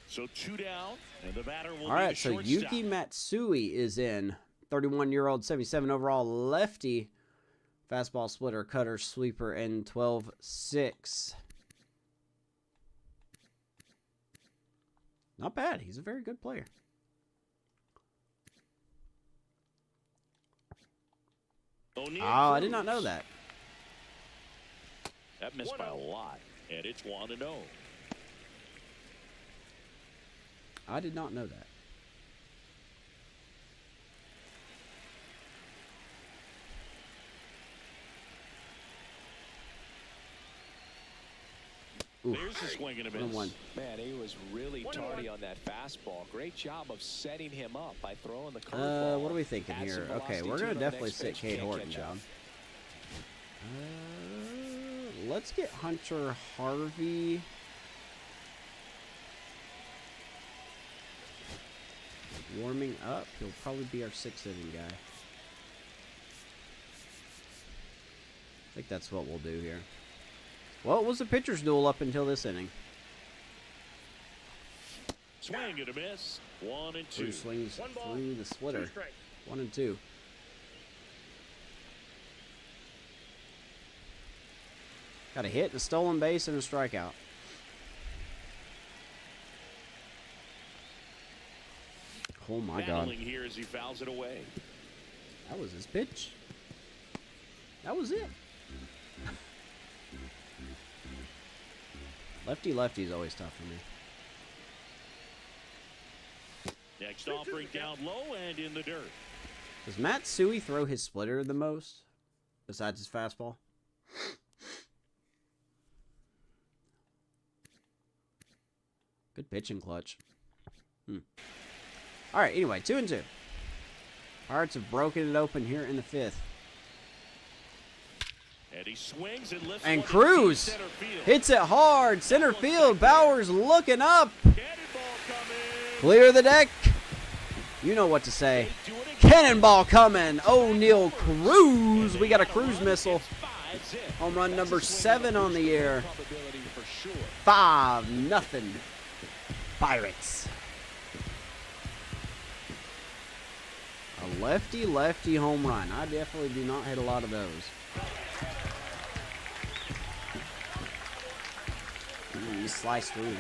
So 2 down, and the batter will All be right, the so shortstop. Yuki Matsui is in. 31-year-old, 77 overall lefty. Fastball, splitter, cutter, sweeper, and 12-6. Not bad. He's a very good player. O'Neal Oh, I did not Cruz. know that. That missed by a lot, and it's 1-0. I did not know that. Oof. There's the swing and a miss. 1-1. Man, he was really tardy on that fastball. Great job of setting him up by throwing the curveball. What are we thinking Add some here? Okay, velocity we're to going it to on the definitely next sit pitch. Cade Can't Horton catch up. down. Let's get Hunter Harvey. Warming up. He'll probably be our 6th inning guy. I think that's what we'll do here. Well, it was a pitcher's duel up until this inning. Swing and a miss. 1-2. Who swings One ball, through the 2 splitter. strikes. 1-2. Got a hit, a stolen base, and a strikeout. Oh my God. Battling here as he fouls it away. That was his pitch. That was it. Lefty is always tough for me. Next offering down low and in the dirt. Does Matsui throw his splitter the most? Besides his fastball? Good pitching clutch. Alright, anyway, 2-2. Pirates have broken it open here in the 5th. And he swings and lifts And one to Cruz deep center field. hits it hard. Center field. Bowers looking up. Cannonball coming. Clear the deck. You know what to say. They do it again. Cannonball coming. O'Neal Cruz. We got a Cruz missile. 5-zip. Home run number 7 on the year. Probability for sure. 5-0. Pirates. A lefty home run. I definitely do not hit a lot of those. Ooh, you slice through.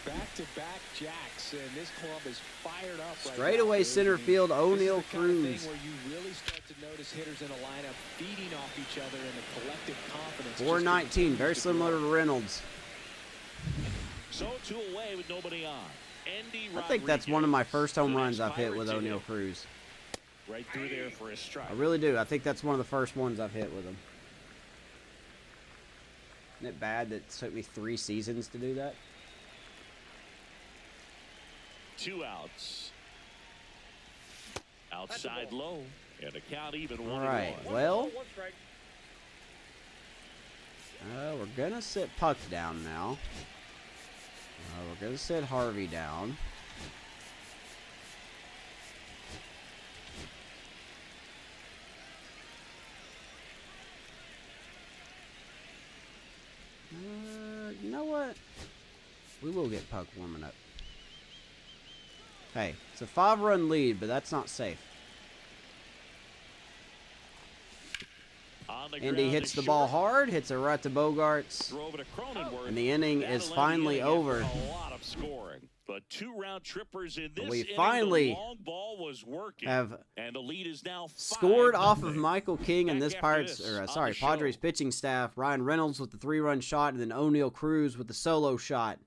Back-to-back jacks, and this club is fired up right Straightaway now. center field, This O'Neal is the kind of Cruz. thing where you really start to notice hitters in a lineup feeding off each other and the collective confidence. 419, very similar to Reynolds. So 2 away with nobody on. Andy I think that's one of my Rodriguez. first home The runs next I've hit with Pirate to O'Neal hit. Cruz. Right through there for a strike. I really do. I think that's one of the first ones I've hit with him. Isn't it bad that it took me 3 seasons to do that? 2 outs. Outside low. And a count even All 1-1. right. One Well, ball, 1 strike. we're going to sit Puck down now. We're going to sit Harvey down. We will get puck warming up. Hey, it's a 5-run lead, but that's not safe. Andy hits the ball hard, hits it right to Bogarts, and the inning is finally over. A lot of scoring, but 2 round trippers in this We inning, finally the long ball was working, have and the lead is now 5-0. scored off of Michael King and Back this after Pirates, this or on sorry, the show. Padres pitching staff. Ryan Reynolds with the 3-run shot, and then O'Neal Cruz with the solo shot.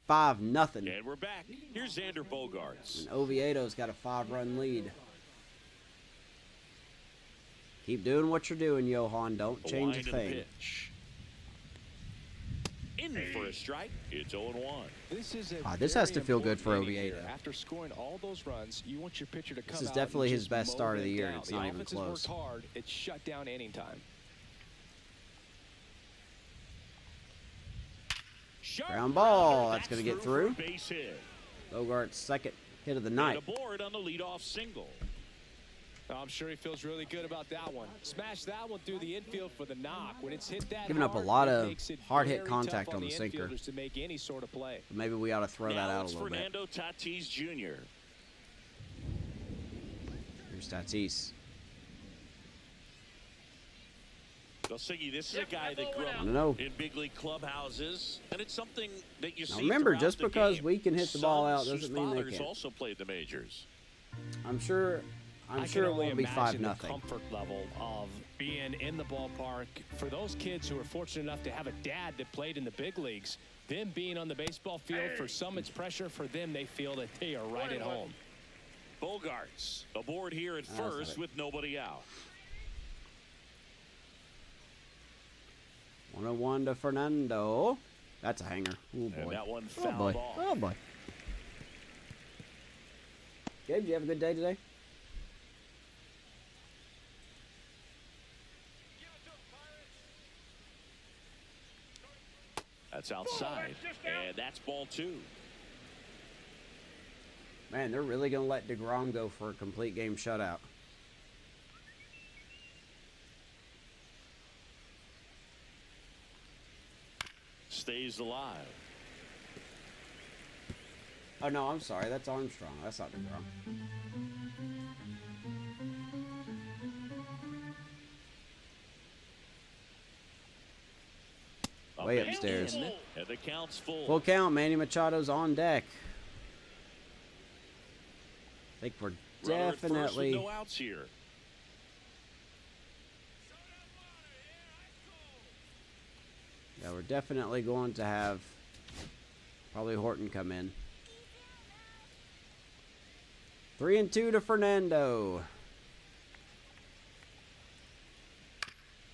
5-0. And we're back. Here's Xander Bogaerts. And Oviedo's got a 5-run lead. Keep doing what you're doing, Johan. Don't change a thing. Pitch. In for a strike. It's 0-1. This has to feel good for Oviedo. After scoring all those runs, you want your pitcher to come This is out definitely and his just best mow start of them the year, and down. it's The not even offense has close. worked hard. It's shut down inning time. Ground ball. That's going to get through. Base hit. Bogart's second hit of the And night. aboard on the leadoff single. I'm sure he feels really good about that one. Smash that one through the infield for the knock. When it's hit that Giving up a hard, lot it of makes it hard hit very contact tough on the sinker. infielders to make any sort of play. Maybe we ought to throw that Now out a it's little bit. Fernando Tatis Jr. Here's Tatis. Siggy, this is a guy that grew I up don't know. in big league clubhouses, and it's something that you Now see. remember, throughout just the because game. we can hit the ball out Sons doesn't whose mean they fathers can. also played the majors. I'm sure I it can only won't be imagine 5-0. the comfort level of being in the ballpark. For those kids who are fortunate enough to have a dad that played in the big leagues, them being on the baseball field, for some it's pressure. For them, they feel that they are right at home. Bogarts aboard here at That's first it. with nobody out. 101 to Fernando. That's a hanger. Oh And boy. that one Oh foul boy. ball. Oh boy. Gabe, did you have a good day today? That's outside, and that's ball 2. Man, they're really going to let DeGrom go for a complete game shutout. Stays alive. Oh, no, I'm sorry. That's Armstrong. That's not DeGrom. Way upstairs. And the count's full. Full count. Manny Machado's on deck. I think we're Runner at first with definitely... no outs here. Yeah, we're definitely going to have probably Horton come in. 3-2 to Fernando.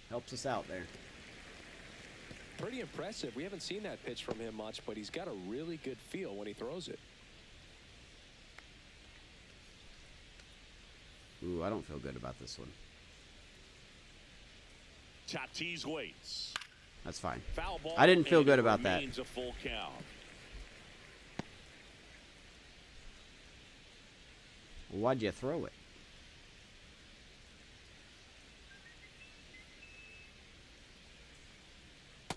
Helps us out there. Pretty impressive. We haven't seen that pitch from him much, but he's got a really good feel when he throws it. Ooh, I don't feel good about this one. Tatis waits. That's fine. Foul ball. I didn't feel and good it about that. remains a full count. Well, why'd you throw it?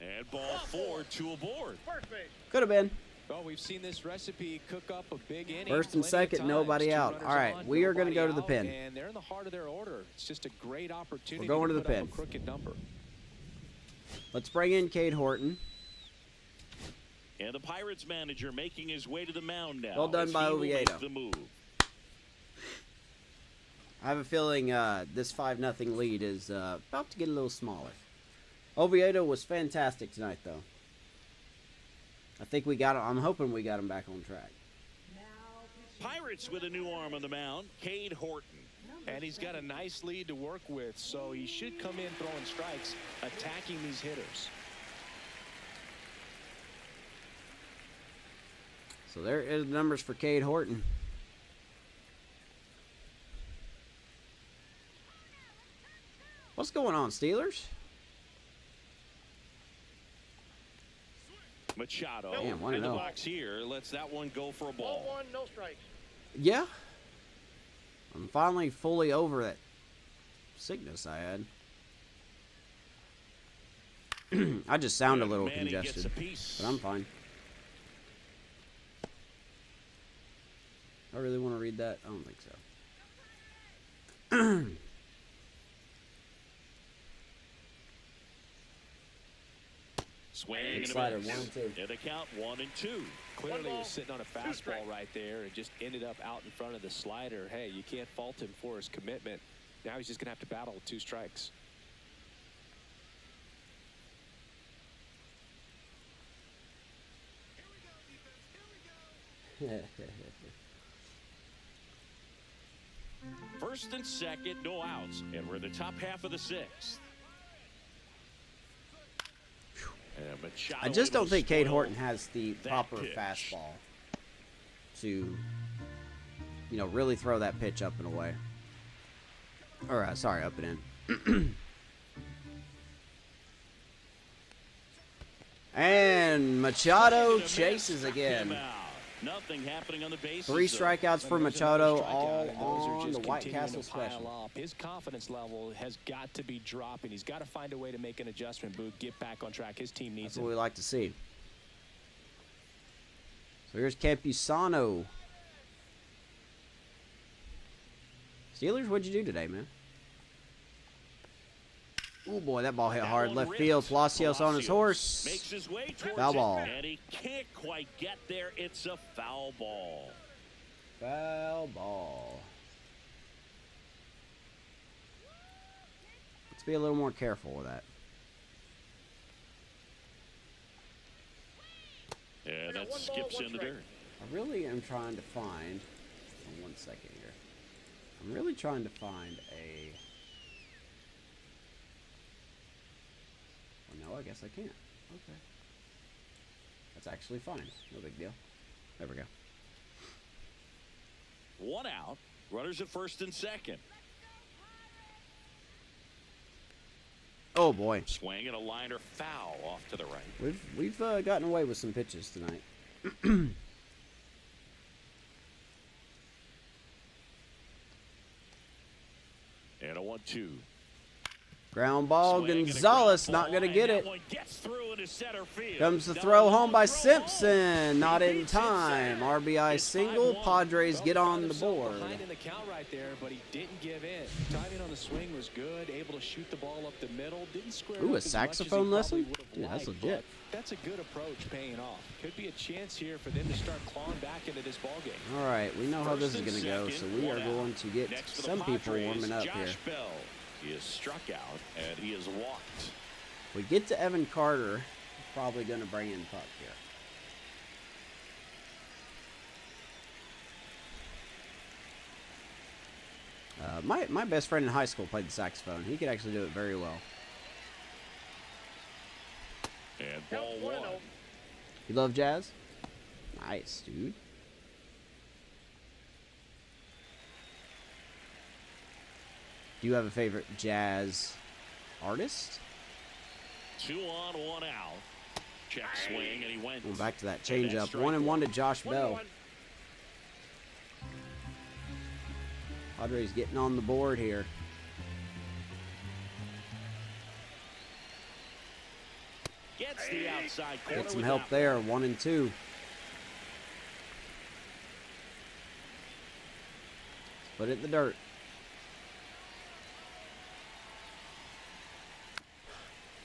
And ball 4, 2 aboard. First base. Could have been. Well, we've seen this recipe cook up a big inning. First and plenty of second, times. nobody 2 out. runners All right, on, we are gonna nobody go to the out, pin. And they're in the heart of their order. It's just a great opportunity We're going to to the put up pin. a crooked number. Let's bring in Cade Horton. And the Pirates manager making his way to the mound now. Well done as by he will Oviedo. make the move. I have a feeling this 5-0 lead is about to get a little smaller. Oviedo was fantastic tonight, though. I think we got him. I'm hoping we got him back on track. Pirates with a new arm on the mound, Cade Horton. And he's got a nice lead to work with, so he should come in throwing strikes, attacking these hitters. So there is the numbers for Cade Horton. What's going on, Steelers? Machado Damn, in 1-0. the box here lets that one go for a Ball ball. 1, no strikes. Yeah. I'm finally fully over that sickness I had. I just sound a And little Manny gets congested, a piece. but I'm fine. I really want to read that? I don't think so. Swing and a Slider, miss. 1-2. And the count 1-2. Clearly was sitting on a fastball right there and just ended up out in front of the slider. Hey, you can't fault him for his commitment. Now he's just going to have to battle with 2 strikes. First and second, no outs. And we're in the top half of the 6th. And Machado I just don't able to think Cade spoil Horton has the that proper pitch. fastball to, really throw that pitch up and away. Or, sorry, up and in. And Machado chases again. Nothing happening on the bases. 3 strikeouts for Machado, Strikeout, all and those are on just the White continuing Castle to pile special. up. His confidence level has got to be dropping. He's got to find a way to make an adjustment, Boog, get back on track. His team needs That's him. what we like to see. So here's Campusano. Steelers, what'd you do today, man? Oh boy, that ball hit hard. Left field. Palacios on his horse. Makes his way towards Foul it, ball. and he can't quite get there. It's a foul ball. Foul ball. Let's be a little more careful with that. And that One ball, skips one in the strike. dirt. I really am trying to find. One second here. I'm really trying to find a. Well, no, I guess I can't. Okay. That's actually fine. No big deal. There we go. 1 out. Runners at first and second. Oh boy, Swing and a liner foul off to the right. we've gotten away with some pitches tonight. And a 1-2. Ground ball. Swing and a Gonzalez ground not ball, gonna and get that it. one gets through into center field. Comes the Down throw the home by throw home. Simpson. Not He in beats it time. center. RBI It's single. 5-1. Padres Well, get he on found the himself board. behind in the count right there, but he didn't give in. Timing on the swing was good. Able to shoot the ball up the middle. Didn't square Ooh, it a up as much as he saxophone probably lesson? would have Dude, that's liked, legit. but that's a good approach paying off. Could be a chance here for them to start clawing back into this ball game. All right, we know how this is First going to and go, so second, we are 1 out. going to get Next for the some people Padres, warming up Josh here. Bell. He is struck out, and he is walked. We get to Evan Carter, probably going to bring in Puck here. My best friend in high school played the saxophone. He could actually do it very well. And Count ball 1-0. one. You love jazz? Nice, dude. Do you have a favorite jazz artist? 2 on, 1 out. Check swing, and he went. Well, back to that And changeup. that's 1-1 to Josh 1-1. Bell. Padres getting on the board here. Gets the outside corner. Get some with help that there. 1-2. Put it in the dirt.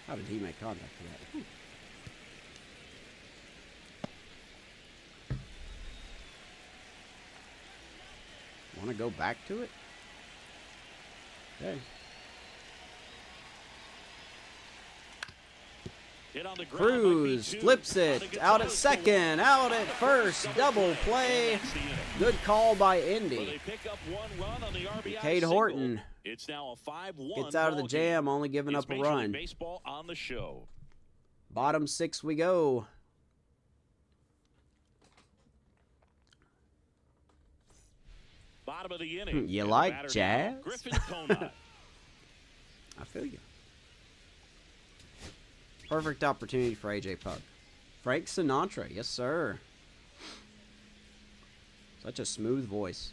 How did he make contact for that? Whew. Want to go back to it? Okay. Hit on the ground, Cruz might be 2. flips On it. to Out at Gonzalez for second. 1. Out at first. Double play. And that's the inning. Good call by Where Indy. they pick up 1 run on the RBI Cade single. Horton It's now a 5-1 gets out of the ball jam, game. only giving It's up a Major League run. Baseball on the show. Bottom 6 we go. Bottom of the inning. You And the like batter now, jazz? Griffin Conant. I feel you. Perfect opportunity for AJ Puck. Frank Sinatra, yes sir. Such a smooth voice.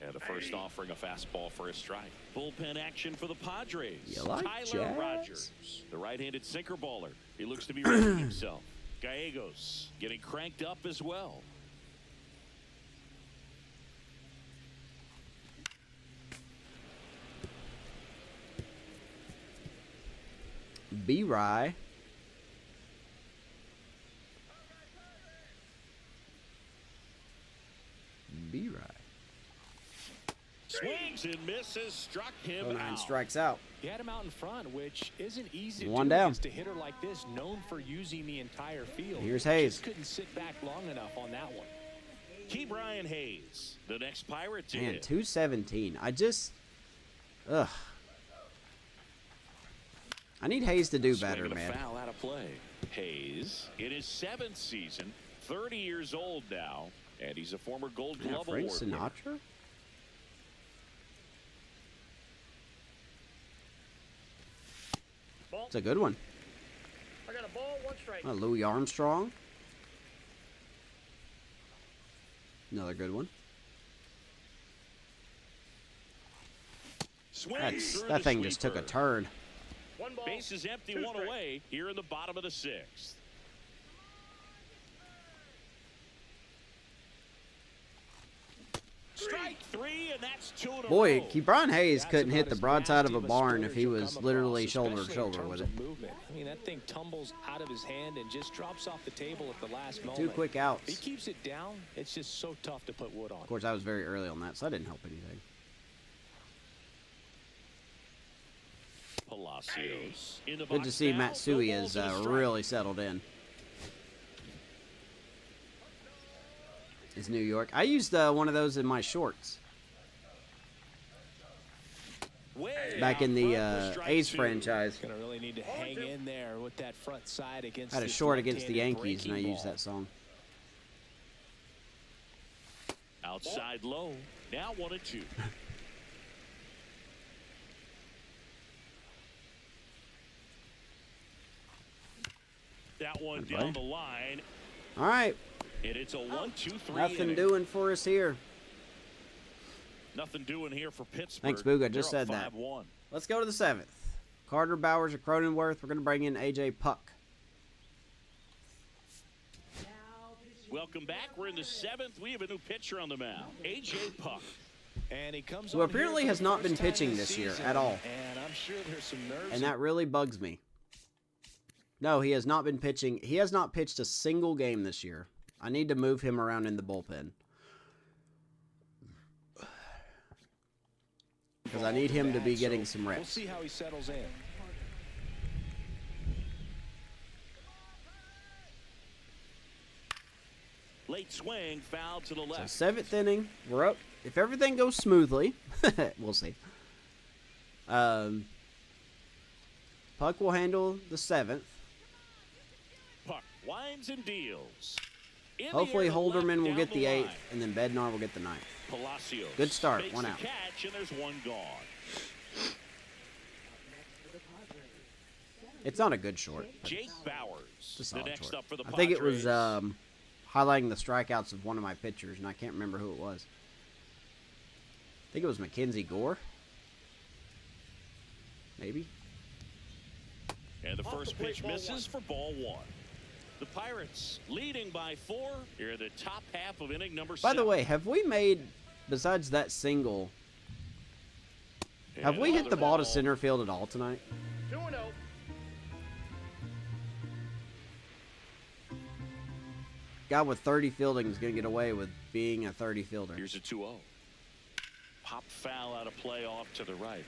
And the first offering a fastball for a strike. Bullpen action for the Padres. You like Tyler jazz? Rogers, the right-handed sinker baller. He looks to be ready himself. Gallegos getting cranked up as well. B-Rye. B-Rye. Swings and misses, struck him 09 out. strikes out. He had him out in front, which isn't easy to One do down. against a hitter like this, known for using the entire field. Here's Hayes. Just couldn't sit back long enough on that one. Key Brian Hayes, the next Pirate to Man, hit. 217. Ugh. I need Hayes to do better, Swinging a man. foul out of play. Hayes in his 7th season, 30 years old now, and he's a former Gold Yeah, Glove Frank Award winner. Sinatra? Ball. It's a good one. I got a ball, 1 strike. Louis Armstrong. Another good one. Swings through That the thing just took a sweeper. turn. 1 ball. Base is empty, 2 one strikes. away here in the bottom of the 6th. Strike 3, and that's 2 in a Boy, row. Kebron Hayes That's couldn't hit about the as broadside of a nasty barn spurt if as he you'll was come literally across, shoulder to especially in shoulder with terms it. of movement. I mean, that thing tumbles out of his hand and just drops off the table at the last moment. 2 quick outs. If he keeps it down, it's just so tough to put wood on. Of course, I was very early on that, so that didn't help anything. Palacios in the Good box to see now. Matsui No is balls and a strike. really settled in. Is New York. I used one of those in my shorts Way back in out the front for strike A's 2. franchise. Gonna really need to hang in there with that front side against. I had a this short against the left-handed Yankees, and I breaking used ball. that song. Outside low. Now 1-2. That one Okay. down the line, All right, and it's a 1-2-3 nothing inning. doing for us here. Nothing doing here for Pittsburgh. Thanks, Boog. I just They're up said that. 5-1. Let's go to the 7th. Carter, Bowers, or Cronenworth. We're going to bring in A.J. Puck. Welcome back. We're in the 7th. We have a new pitcher on the mound, A.J. Puck. And he comes Who on here apparently for has the not first been time pitching this year season, at all. And I'm sure there's some nerves. And that really bugs me. No, he has not been pitching. He has not pitched a single game this year. I need to move him around in the bullpen. Because I need him to be getting some We'll reps. see how he settles in. Late swing, foul to the So left. 7th inning, we're up. If everything goes smoothly, we'll see. Puck will handle the 7th. Puck winds and deals. In the Hopefully air to left, Holderman will down get the 8th, line. and then Bednar will get the 9th. Palacios Good start, makes 1 the out. catch, and there's 1 gone. It's not a good short. But Jake Bowers, it's a the solid next short. up for the I think it was Padres. highlighting the strikeouts of one of my pitchers, and I can't remember who it was. I think it was Mackenzie Gore. Maybe. And the Off first the plate, pitch ball misses for ball 1. The Pirates leading by 4 here in the top half of inning number 7. By the way, have we made, besides that single, have And we hit another the ball to ball. center field at all tonight? 2-0. Guy with 30 fielding is going to get away with being a 30 fielder. Here's a 2-0. Pop foul out of play off to the right.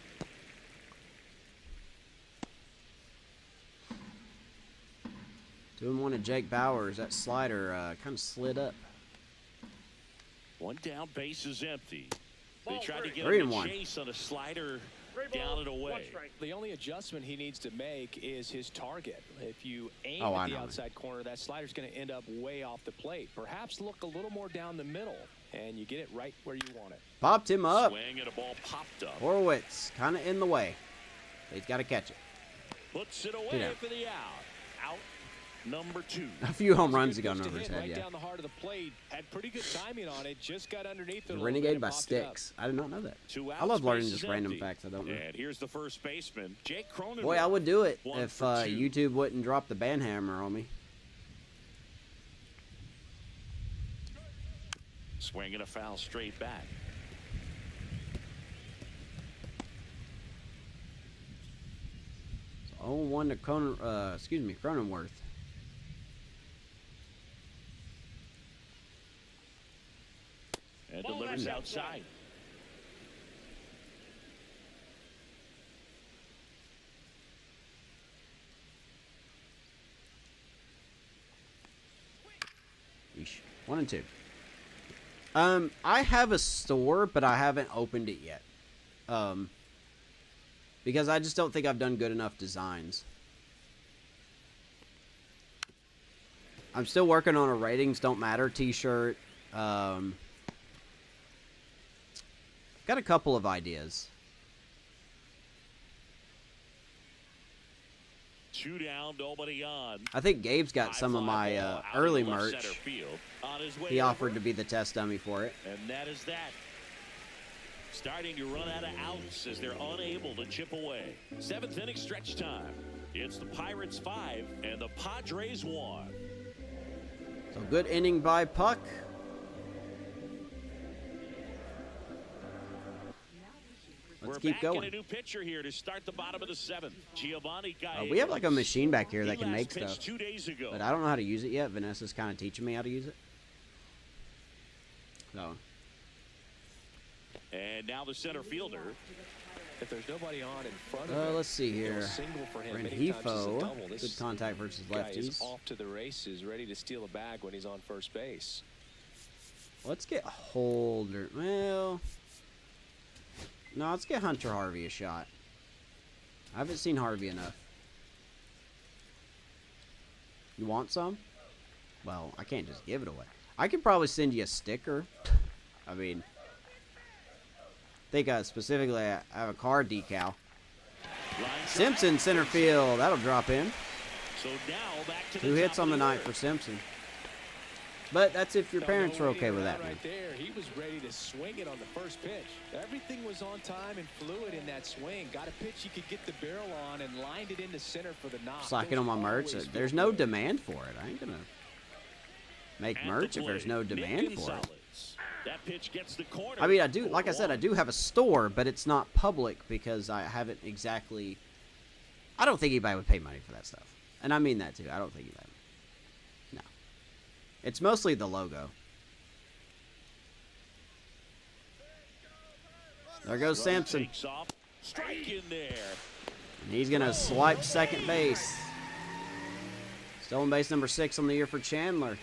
Doing one of Jake Bowers. That slider kind of slid up. 1 down, base is empty. They Ball tried to 3. get 3 him and to 1. chase on a slider 3 down balls, and 1 away. strike. The only adjustment he needs to make is his target. If you aim Oh, I at the know. outside corner, that slider's going to end up way off the plate. Perhaps look a little more down the middle, and you get it right where you want it. Popped him up. Swing and a ball popped up. Horowitz kind of in the way. He's got to catch it. Puts it Get away out. for the out. Out number 2. A few home It's a runs good have gone pitch to over his hit head, right yeah. down the heart of the plate. Had pretty good timing on it. Just got underneath it. The a little bit Renegade and by popped it up. Sticks. I did not know that. 2 outs, I love learning base just is random empty. facts I don't know. And here's the first baseman, Jake Cronenworth. Boy, I would do it 1 if for 2. YouTube wouldn't drop the banhammer on me. Swing and a foul straight back. So 0-1 to Cronenworth. And delivers outside. Yeesh. 1 and 2. I have a store, but I haven't opened it yet. Because I just don't think I've done good enough designs. I'm still working on a ratings don't matter t-shirt. Got a couple of ideas. 2 down, nobody on. I think Gabe's got some of my early merch. He offered to be. be the test dummy for it. And that is that. Starting to run out of outs as they're unable to chip away. 7th inning stretch time. It's the Pirates 5 and the Padres 1. So good inning by Puck. Let's keep going. A new pitcher here to start the bottom of the 7th. Giovanni Gallegos. We have like a machine back here that He can make last pitched stuff. 2 days ago. But I don't know how to use it yet. Vanessa's kind of teaching me how to use it. So. And now the center fielder. If there's nobody on in front of him, Let's see you know, here. single for him. Many times it's a Renhefo. double. This Good contact versus guy is lefties. off to the races, ready to steal a bag when he's on first base. Let's get Holder. Well. No, let's get Hunter Harvey a shot. I haven't seen Harvey enough. You want some? Well, I can't just give it away. I could probably send you a sticker. I mean, I think specifically I have a card decal. Simpson center field. That'll drop in. So now back to 2 hits on the night for Simpson. But that's if your parents are okay with that, man. Right there, he was ready to swing it on the first pitch. Everything was on time and fluid in that swing. Got a pitch he could get the barrel on and lined it into center for the knock. Slacking on my merch. There's no demand for it. I ain't gonna make merch if there's no demand for it. That pitch gets the corner. I mean, I do, like I said, I do have a store, but it's not public because I haven't exactly. I don't think anybody would pay money for that stuff, and I mean that too. I don't think anybody. No, it's mostly the logo. There goes Simpson. Takes off. Strike in there. And he's gonna swipe second base. Stolen base number 6 on the year for Chandler.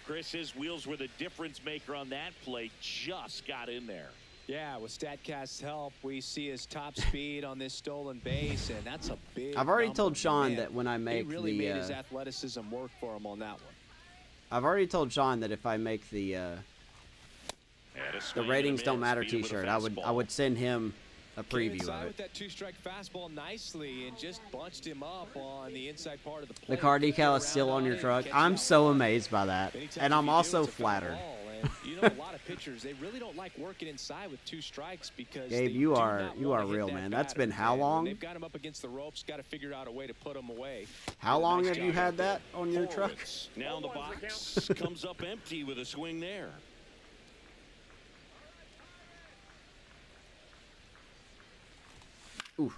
Chris, his wheels were the difference maker on that play. Just got in there. Yeah, with StatCast's help, we see his top speed on this stolen base, and that's a big I've already number. told Sean Man, that when I make he really the made his athleticism work for him on that one. I've already told Sean that if I make the ratings don't matter t-shirt, I would send him a Came preview inside of with it. that 2-strike fastball nicely and just bunched him up on the inside part of the plate. The car decal is still on your truck. I'm so amazed by that, and I'm also flattered. You know, a lot of pitchers, they really don't like working inside with 2 strikes because Gabe, they you do are not wanna hit real, that man. That's batter. been how And when long? they've got him up against the ropes, got to figure out a way to put him away. How long Nice have you job had that on your truck? Forwards. Now in the box. Comes up empty with a swing there. Oof.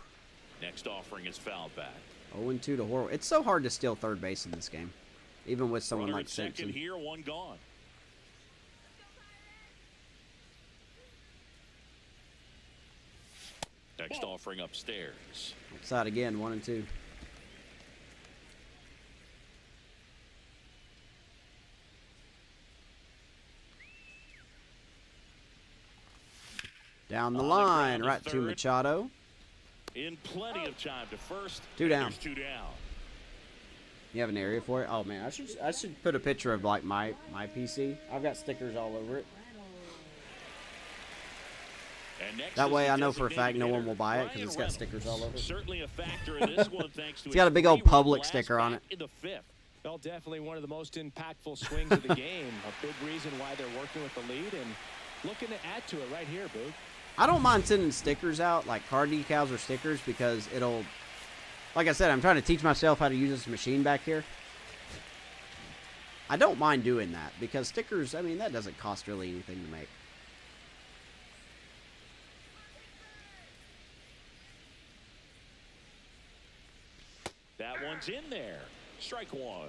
Next offering is fouled back. 0-2 to Horwitz. It's so hard to steal third base in this game, even with someone Runner like at second Simpson. here, one gone. Next offering upstairs. Outside again, 1-2. Down the On the line, ground to right to third. Machado. In plenty of time to first. 2 and down. there's 2 down. You have an area for it? Oh man, I should put a picture of like my PC. I've got stickers all over it. And next That is way the I know for a fact no designated one will buy it hitter, because it's got Ryan stickers all over it. Certainly a factor in this one thanks to It's got a big old his three-run public blast sticker on back it. in the 5th. Well, definitely one of the most impactful swings of the game. A big reason why they're working with the lead and looking to add to it right here, Boog. I don't mind sending stickers out, like car decals or stickers, because it'll, like I said, I'm trying to teach myself how to use this machine back here. I don't mind doing that because stickers, I mean, that doesn't cost really anything to make. That one's in there. Strike one.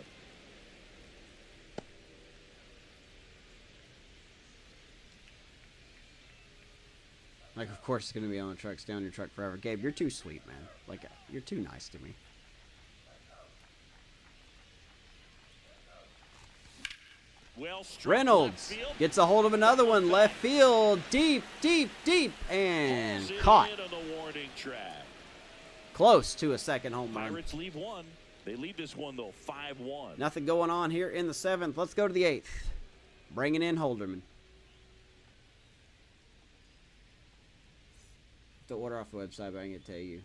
Like, of course it's going to be on the truck. Stay on your truck forever. Gabe, you're too sweet, man. Like, you're too nice to me. Well, Reynolds gets a hold of another one. Left field. Deep, deep, deep. And caught. On the warning track. Close to a second home run. Pirates leave one. They leave this one, though, 5-1. Nothing going on here in the 7th. Let's go to the 8th. Bringing in Holderman. To order off the website, but I can tell you.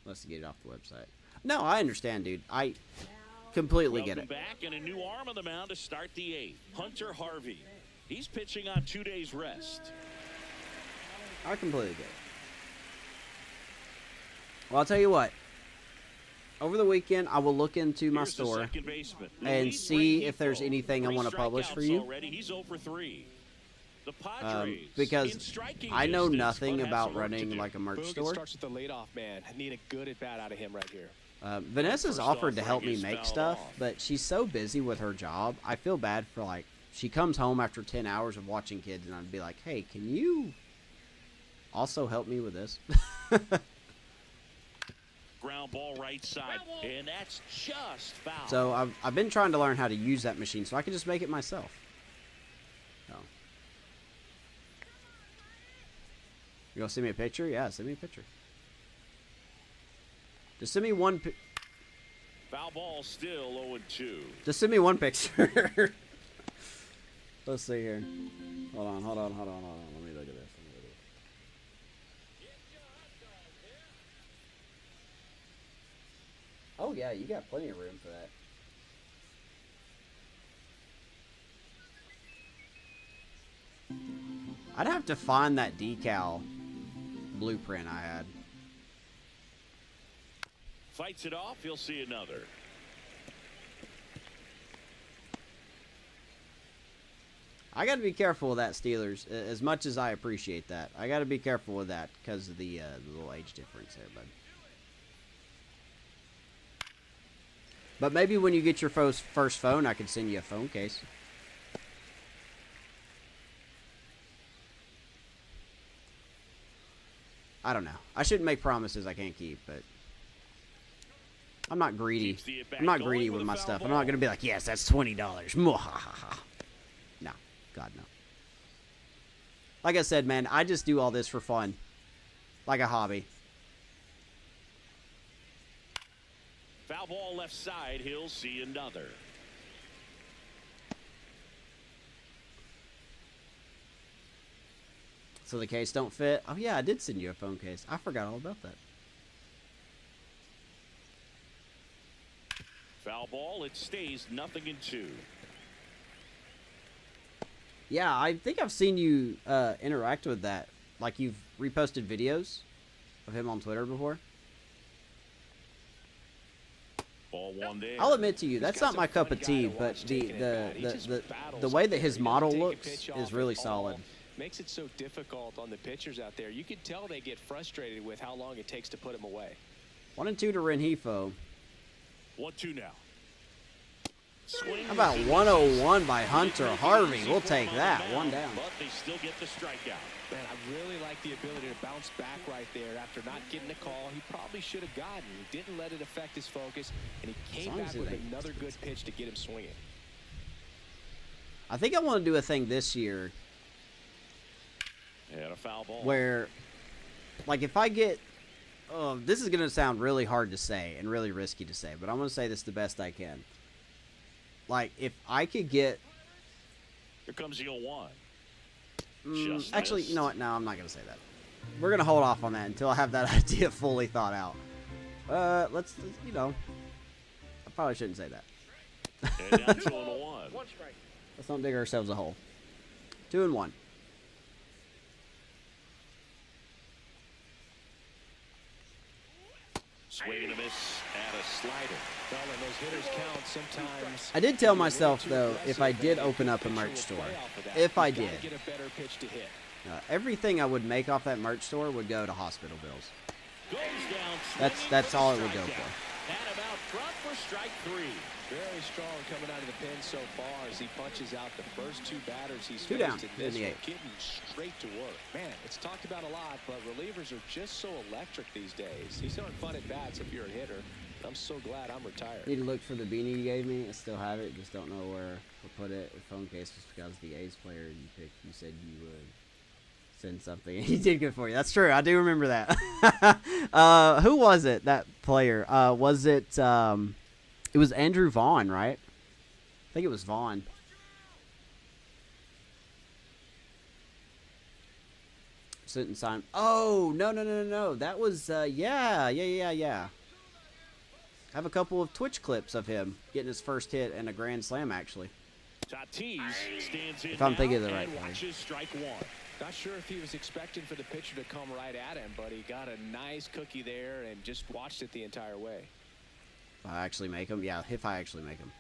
Let's get it off the website. No, I understand, dude. I completely get it. Back and a new arm on the mound to start the 8th. Hunter Harvey. He's pitching on 2 days rest. I completely get it. Well, I'll tell you what. Over the weekend, I will look into my store and see if there's anything I want to publish for you. He's 0 for 3. The Padres, because I know nothing about running like a merch store. Starts with the leadoff man. I need a good at bat out of him right here. Vanessa's offered to help me make stuff, but she's so busy with her job. I feel bad for, like, she comes home after 10 hours of watching kids, and I'd be like, hey, can you also help me with this? Ground ball right side, and that's just foul. So I've been trying to learn how to use that machine so I can just make it myself. So. You gonna send me a picture? Yeah, send me a picture. Just send me one. Foul ball still 0-2. Just send me one picture. Let's see here. Hold on. Let me look at this. Oh yeah, you got plenty of room for that. I'd have to find that decal blueprint I had. Fights it off, he'll see another. I got to be careful with that, Steelers. As much as I appreciate that, I got to be careful with that because of the little age difference there, bud. But maybe when you get your first phone, I can send you a phone case. I don't know. I shouldn't make promises I can't keep, but I'm not greedy. I'm not greedy with my stuff. I'm not going to be like, yes, that's $20. No. God, no. Like I said, man, I just do all this for fun. Like a hobby. Foul ball left side, he'll see another. So the case don't fit? Oh yeah, I did send you a phone case. I forgot all about that. Foul ball, it stays 0-2. Yeah, I think I've seen you interact with that. Like you've reposted videos of him on Twitter before. Ball one there. I'll admit to you, that's not my cup of tea, but the way that his model looks is really solid. Makes it so difficult on the pitchers out there. You can tell they get frustrated with how long it takes to put him away. 1-2 to Rengifo. 1-2 now. How about 101 by Hunter Harvey? We'll take that. One down. But they still get the strikeout. Man, I really like the ability to bounce back right there after not getting a call he probably should have gotten. He didn't let it affect his focus, and he came back with another good pitch to get him swinging. I think I want to do a thing this year And a foul ball. where, like, if I get, this is going to sound really hard to say and really risky to say, but I'm going to say this the best I can. Like, if I could get... Here comes the 0-1. Actually, you know what? No, I'm not going to say that. We're going to hold off on that until I have that idea fully thought out. Let's, you know, I probably shouldn't say that. And down to 0-1. One strike. Let's not dig ourselves a hole. 2-1. Swing and a miss at a slider. Well, and those hitters count sometimes. I did tell myself, though, if I did open up a merch store, if I did, Get a better pitch to hit. everything I would make off that merch store would go to hospital bills. Goes down That's all it would go strikeout. for. And him out front for strike 3. Very strong coming out of the pen so far as he punches out the first 2 batters he's Two faced down in in this the one. 8th. Getting straight to work. Man, it's talked about a lot, but relievers are just so electric these days. These aren't fun at bats if you're a hitter. I'm so glad I'm retired. Need to look for the beanie you gave me. I still have it. Just don't know where to put it. The phone case was because the A's player you picked. You said you would send something. He did good for you. That's true. I do remember that. Who was it? That player? Was it? It was Andrew Vaughn, right? I think it was Vaughn. Sit and sign. Oh no! That was yeah. I have a couple of Twitch clips of him getting his first hit and a grand slam, actually. Tatis stands in If I'm thinking of the now right and player. watches strike 1. Not sure if he was expecting for the pitcher to come right at him, but he got a nice cookie there and just watched it the entire way. If I actually make him, yeah. If I actually make him.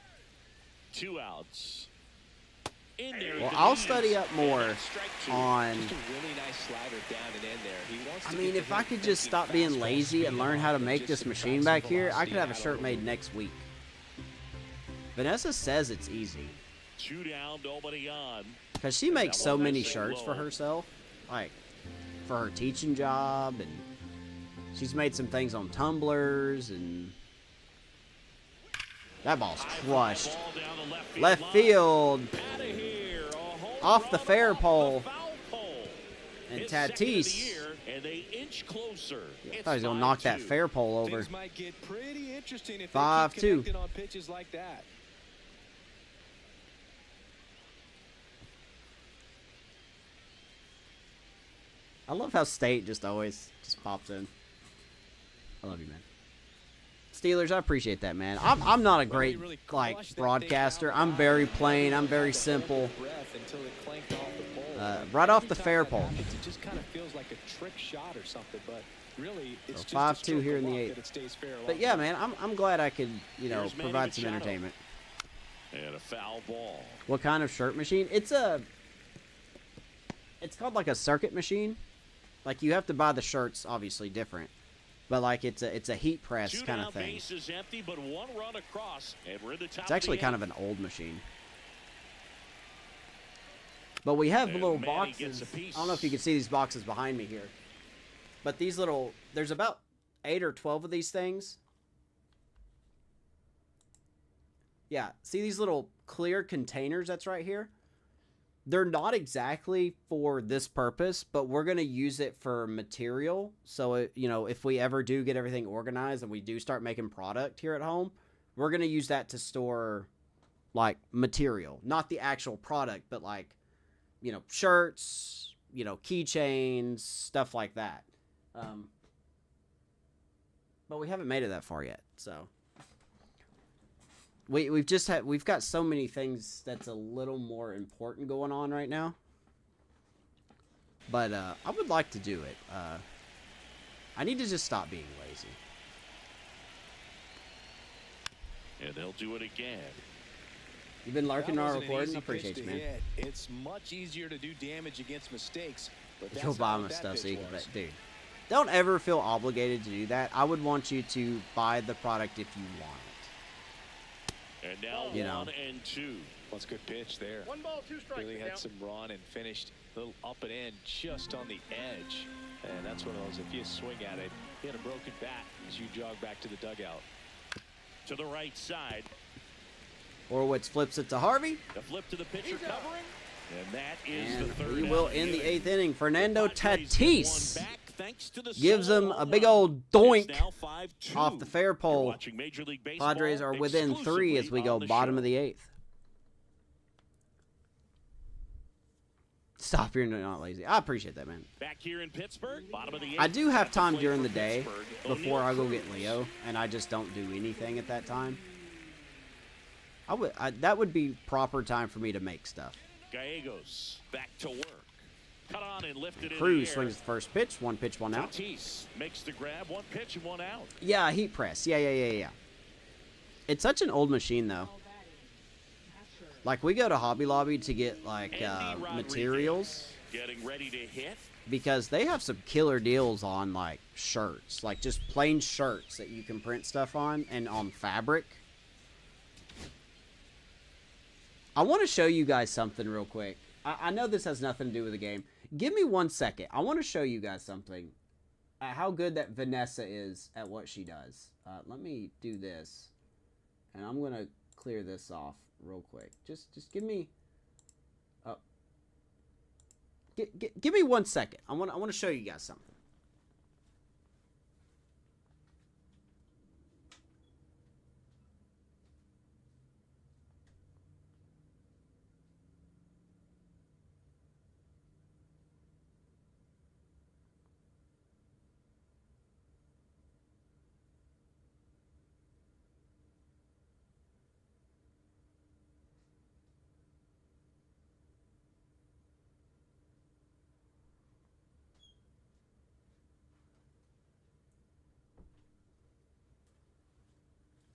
2 outs. In there. Well, the I'll knees, study up more and strike 2. on. Just a really nice slider down and in there. He wants I to mean, get if the I hit could just thinking stop being fastball lazy and speed learn off how to and make just this subtract machine some back here, I velocity could have a out shirt of made it. next week. Vanessa says it's easy 2 down, nobody on. because she makes so one many nice and shirts for low. herself, like for her teaching job, and she's made some things on tumblers, and that ball's crushed. Ball down the Left line. field, Outta here. A home off the run fair off pole. the foul pole. And His second of the Tatis. year, and they inch closer. I It's thought he was gonna knock that 5-2. fair pole over. Things might get pretty interesting if 5-2. they keep connecting on pitches like that. I love how State just always just pops in. I love you, man. Steelers, I appreciate that, man. I'm not a great Really like crushed that thing broadcaster. out I'm loud. very plain. I'm very Hold simple. their breath until it clanked off the pole. Right off Every the time fair that pole. happens, it just kind of feels like a trick shot or something, but really it's So just 5-2 a stroke here of in the luck 8th. that it stays fair But along yeah, the way. man, I'm glad I could Here's Manny provide some Machado. entertainment. And a foul ball. What kind of shirt machine? It's called like a circuit machine. Like you have to buy the shirts, obviously different, but like it's a heat press 2 kind down, of thing. base is empty, but 1 run across, and we're in the top It's actually of the kind of an old machine. But we have And little Manny gets boxes. a piece. I don't know if you can see these boxes behind me here. But these little, there's about 8 or 12 of these things. Yeah, see these little clear containers that's right here? They're not exactly for this purpose, but we're going to use it for material. So, if we ever do get everything organized and we do start making product here at home, we're going to use that to store, like, material. Not the actual product, but, like, shirts, keychains, stuff like that. But we haven't made it that far yet, so... We've got so many things that's a little more important going on right now. But I would like to do it. I need to just stop being lazy. And they'll do it again. You've been lurking That our wasn't an recording. easy I appreciate pitch you, to man. hit. It's much easier to do damage against mistakes. But You'll that's buy not my what that stuff so pitch you can was. bet. Dude, don't ever feel obligated to do that. I would want you to buy the product if you want it. And now You know. 1 and 2. What's a good pitch there? 1 ball, 2 strikes. Really the had count. some run and finished a little up and in just on the edge. And that's one of those, if you swing at it, you had a broken bat as you jog back to the dugout. To the right side. Horowitz flips it to Harvey. The flip to the pitcher He's out. covering. And that is And the third we will out end the inning. 8th inning. Fernando Padres get Tatis one back thanks to the gives solo them a home big run. old doink It's now 5-2. off the fair You're pole. watching Major League Baseball Padres are within 3 as we go exclusively on bottom the of the 8th. Stop, you're not lazy. I appreciate that, man. Back here in Pittsburgh, bottom of the 8th. I do have At the time plate during for the day Pittsburgh, before I go O'Neal get Cruz. Leo, and I just don't do anything at that time. That would be proper time for me to make stuff. Gallegos back to work. Cut on and lifted in Cruz the air. swings the first pitch. One pitch, one out. Tatis makes the grab. One pitch and one out. Yeah, heat press. Yeah. It's such an old machine, though. Like, we go to Hobby Lobby to get, like, Andy materials. Getting ready to hit. Because they have some killer deals on, like, shirts. Like, just plain shirts that you can print stuff on and on fabric. I want to show you guys something real quick. I know this has nothing to do with the game. Give me 1 second. I want to show you guys something. How good that Vanessa is at what she does. Let me do this. And I'm going to clear this off real quick. Just give me... Give me 1 second. I want to show you guys something.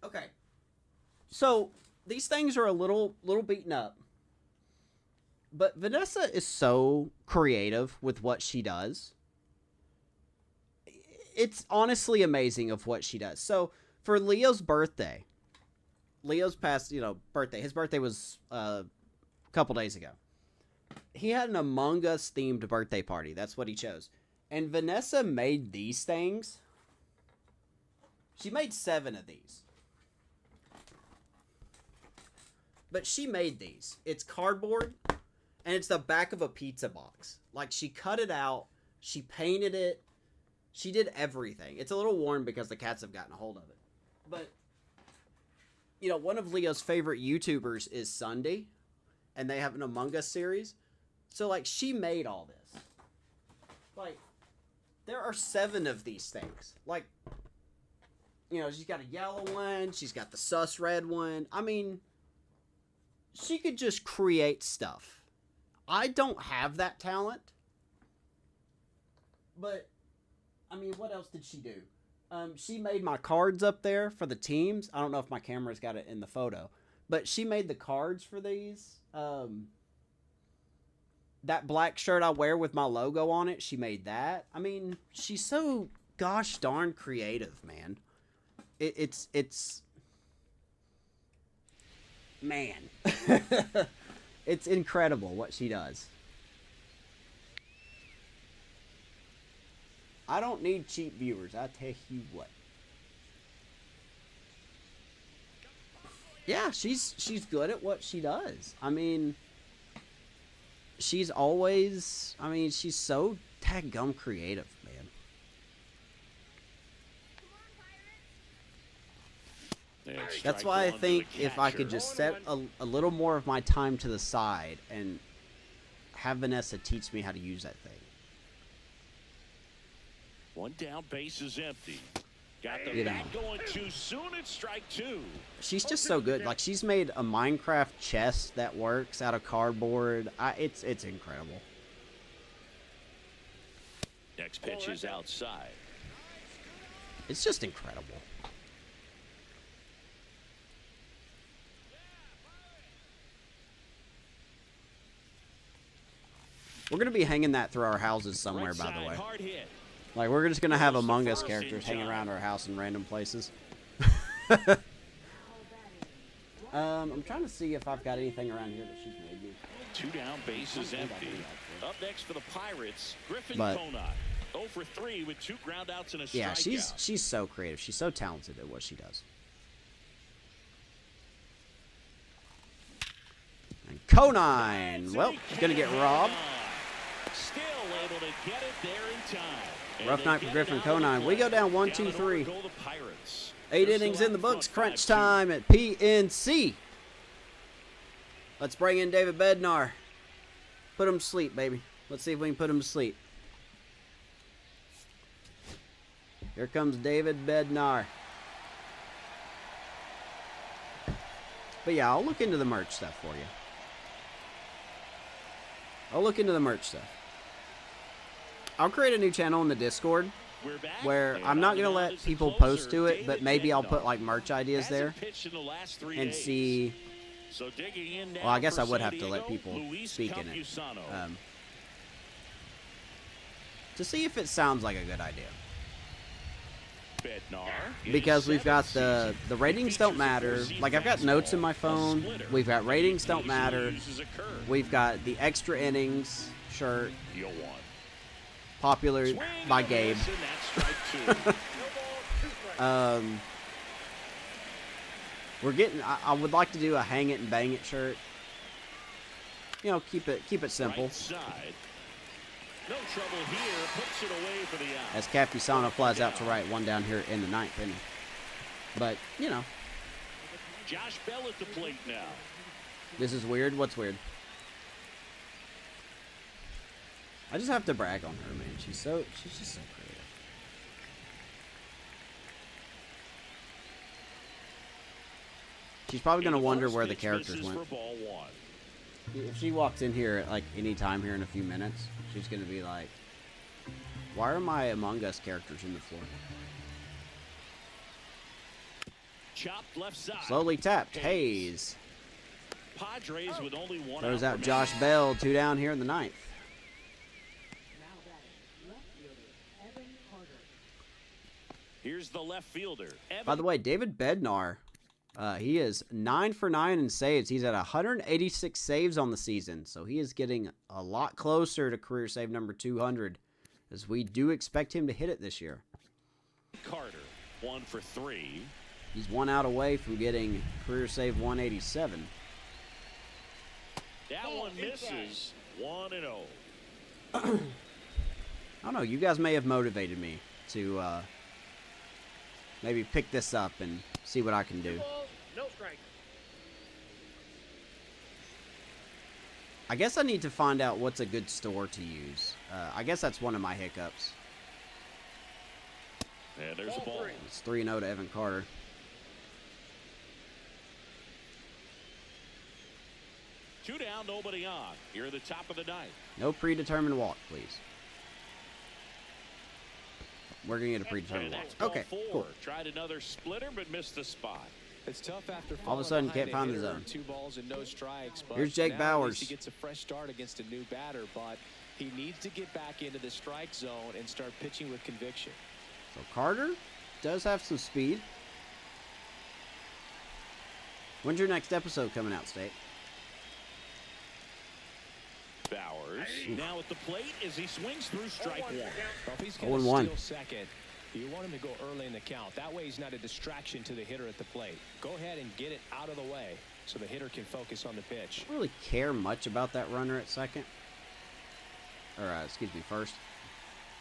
Okay, so these things are a little beaten up, but Vanessa is so creative with what she does. It's honestly amazing of what she does. So for Leo's birthday, Leo's past, birthday. His birthday was a couple days ago. He had an Among Us themed birthday party. That's what he chose. And Vanessa made these things. She made 7 of these. But she made these. It's cardboard, and it's the back of a pizza box. Like, she cut it out. She painted it. She did everything. It's a little worn because the cats have gotten a hold of it. But, one of Leo's favorite YouTubers is Sunday, and they have an Among Us series. So, like, she made all this. Like, there are 7 of these things. Like, she's got a yellow one. She's got the sus red one. I mean... she could just create stuff. I don't have that talent. But, I mean, what else did she do? She made my cards up there for the teams. I don't know if my camera's got it in the photo. But she made the cards for these. That black shirt I wear with my logo on it, she made that. I mean, she's so gosh darn creative, man. It's... man. It's incredible what she does. I don't need cheap viewers, I tell you what. Yeah, she's good at what she does. I mean, she's always, she's so dadgum creative, man. That's why I think if I could just set a little more of my time to the side and have Vanessa teach me how to use that thing. One down, base is empty. Got the bat going too soon. It's strike 2. She's just so good. Like, she's made a Minecraft chest that works out of cardboard. It's incredible. Next pitch is outside. It's just incredible. We're going to be hanging that through our houses somewhere, by the way. Like, we're just going to have Among Us characters hanging around our house in random places. I'm trying to see if I've got anything around here that she's made me. 2 down, base is empty. Up next for the Pirates, Griffin Conant. 0 for 3 with 2 groundouts and a strikeout. Yeah, she's so creative. She's so talented at what she does. And Conant, well, gonna get robbed. Still able to get it there in time. Rough night for Griffin Conant. We go down 1-2-3. 8 innings in the books. Crunch time at PNC. Let's bring in David Bednar. Put him to sleep, baby. Let's see if we can put him to sleep. Here comes David Bednar. But yeah, I'll look into the merch stuff for you. I'll look into the merch stuff. I'll create a new channel in the Discord We're back, where and I'm not on going to the mound let is the people closer, post to it, but David maybe I'll Bednar. put like merch ideas there Hasn't pitched in the last 3 and days. see. So digging in now Well, I guess for I would San have to let Diego, people Luis speak in it Campusano. To see if it sounds like a good idea. Bednar in Because his we've got seventh the season. ratings He don't features a matter. four-seam Like I've got notes in my fastball, a phone. splitter, We've got ratings and don't he matter. uses a curve. We've got the extra innings shirt, Johan. popular Swing by and a Gabe. miss, and that's strike 2. No ball, 2 strikes. We're getting. I would like to do a hang it and bang it shirt. You know, keep it simple. Right side. No trouble here. Puts it away for the out. As Campusano flies out to right, one down here in the ninth inning. But you know, Josh Bell at the plate now. this is weird. What's weird? I just have to brag on her, man. She's just so creative. She's probably gonna wonder where the characters went. For ball 1. If she walks in here at like any time here in a few minutes, she's gonna be like, "Why are my Among Us characters in the floor?" Chopped left side. Slowly tapped. Hayes Padres with only one throws out out Josh Bell. 2 down here in the ninth. Here's the left fielder. By the way, David Bednar, he is 9 for 9 in saves. He's at 186 saves on the season, so he is getting a lot closer to career save number 200, as we do expect him to hit it this year. Carter, 1 for 3. He's 1 out away from getting career save 187. That one misses. 1-0. I don't know. You guys may have motivated me to maybe pick this up and see what I can do. 2 balls, no strikes. I guess I need to find out what's a good store to use. I guess that's one of my hiccups. And there's a Ball ball. 3. It's 3-0 to Evan Carter. 2 down, nobody on. Here at the top of the ninth. No predetermined walk, please. We're going to get a And predetermined walk. that's ball Okay, 4. cool. Tried another splitter, but missed the spot. It's tough after All of a falling sudden, can't behind find a the hitter, zone. 2 balls and no strikes. But Here's Jake now Bowers. At least he gets a fresh start against a new batter, but he needs to get back into the strike zone and start pitching with conviction. So Carter does have some speed. When's your next episode coming out, State? Bowers now at the plate as he swings through strike 1. Well, if he's going to 0-1. steal second, you want him to go early in the count. That way he's not a distraction to the hitter at the plate. Go ahead and get it out of the way so the hitter can focus on the pitch. I don't really care much about that runner at second. Or, excuse me, first.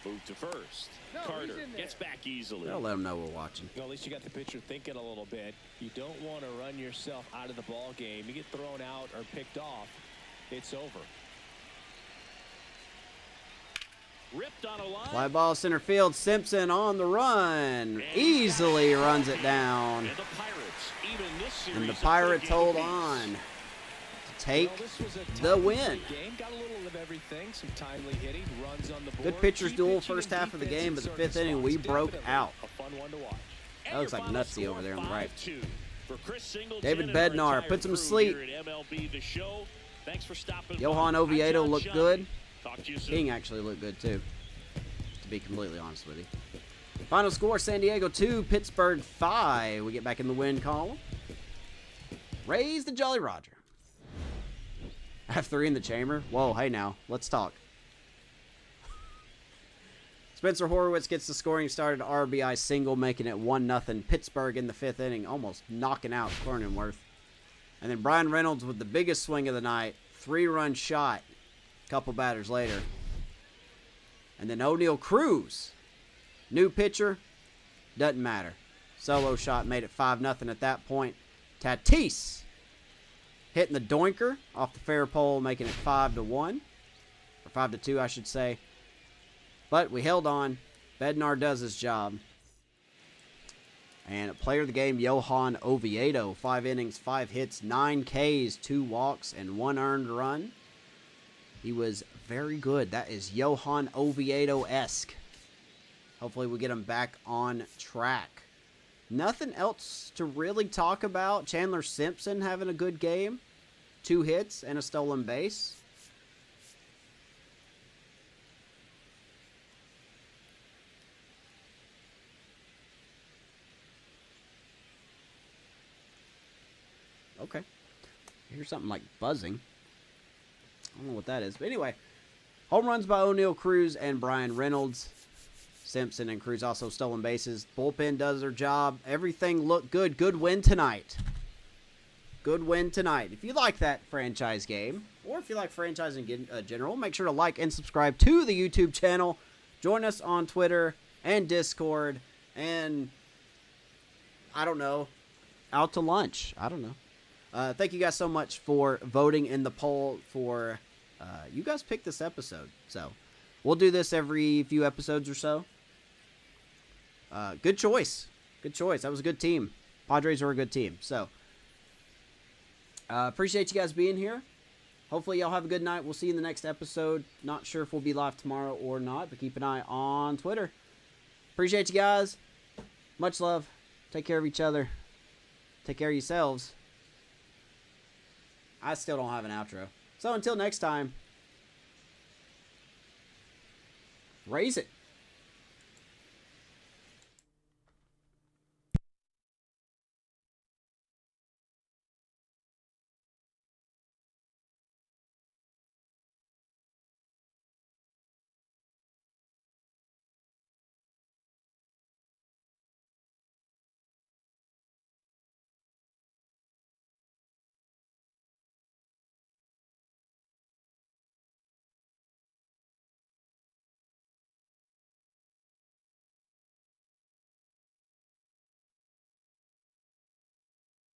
Move to first. No, Carter he's in there. gets back easily. I'll let him know we're watching. Well, at least you got the pitcher thinking a little bit. You don't want to run yourself out of the ball game. You get thrown out or picked off, it's over. Ripped on a line. Fly ball center field. Simpson on the run. Easily runs it down. And the Pirates, even this series, And the a Pirates three-game hold piece. on to take Well, this was a the tight win. game. Got a little of everything. Some timely hitting, runs on the board. Good pitcher's Key duel pitching first and half of the defense game, in but the certain fifth inning spots. we broke Definitely out. a fun one to watch. And That looks your like final Nutsy over score, there on the right. 5-2. For Chris Singleton David and our Bednar entire puts him to crew sleep. here at MLB The Show. Thanks for stopping Johan by. Oviedo I'm John looked Shuck. good. Talk to you soon. King actually looked good too, to be completely honest with you. Final score, San Diego 2, Pittsburgh 5. We get back in the win column. Raise the Jolly Roger. I have 3 in the chamber. Whoa, hey now, let's talk. Spencer Horwitz gets the scoring started, RBI single, making it 1-0. Pittsburgh in the 5th inning, almost knocking out Cronenworth. And then Brian Reynolds with the biggest swing of the night, 3-run shot a couple batters later. And then O'Neal Cruz, new pitcher, doesn't matter. Solo shot made it 5-0 at that point. Tatis hitting the doinker off the fair pole, making it 5-1. Or 5-2, I should say. But we held on. Bednar does his job. And player of the game, Johan Oviedo. 5 innings, 5 hits, 9 Ks, 2 walks, and 1 earned run. He was very good. That is Johan Oviedo-esque. Hopefully we get him back on track. Nothing else to really talk about. Chandler Simpson having a good game. 2 hits and a stolen base. Okay. Here's something like buzzing. I don't know what that is. But anyway, home runs by O'Neal Cruz and Brian Reynolds. Simpson and Cruz also stolen bases. Bullpen does their job. Everything looked good. Good win tonight. Good win tonight. If you like that franchise game, or if you like franchising in general, make sure to like and subscribe to the YouTube channel. Join us on Twitter and Discord. And, I don't know, out to lunch. I don't know. Thank you guys so much for voting in the poll for, you guys picked this episode. So, we'll do this every few episodes or so. Good choice. Good choice. That was a good team. Padres are a good team. So, appreciate you guys being here. Hopefully y'all have a good night. We'll see you in the next episode. Not sure if we'll be live tomorrow or not, but keep an eye on Twitter. Appreciate you guys. Much love. Take care of each other. Take care of yourselves. I still don't have an outro. So until next time, raise it.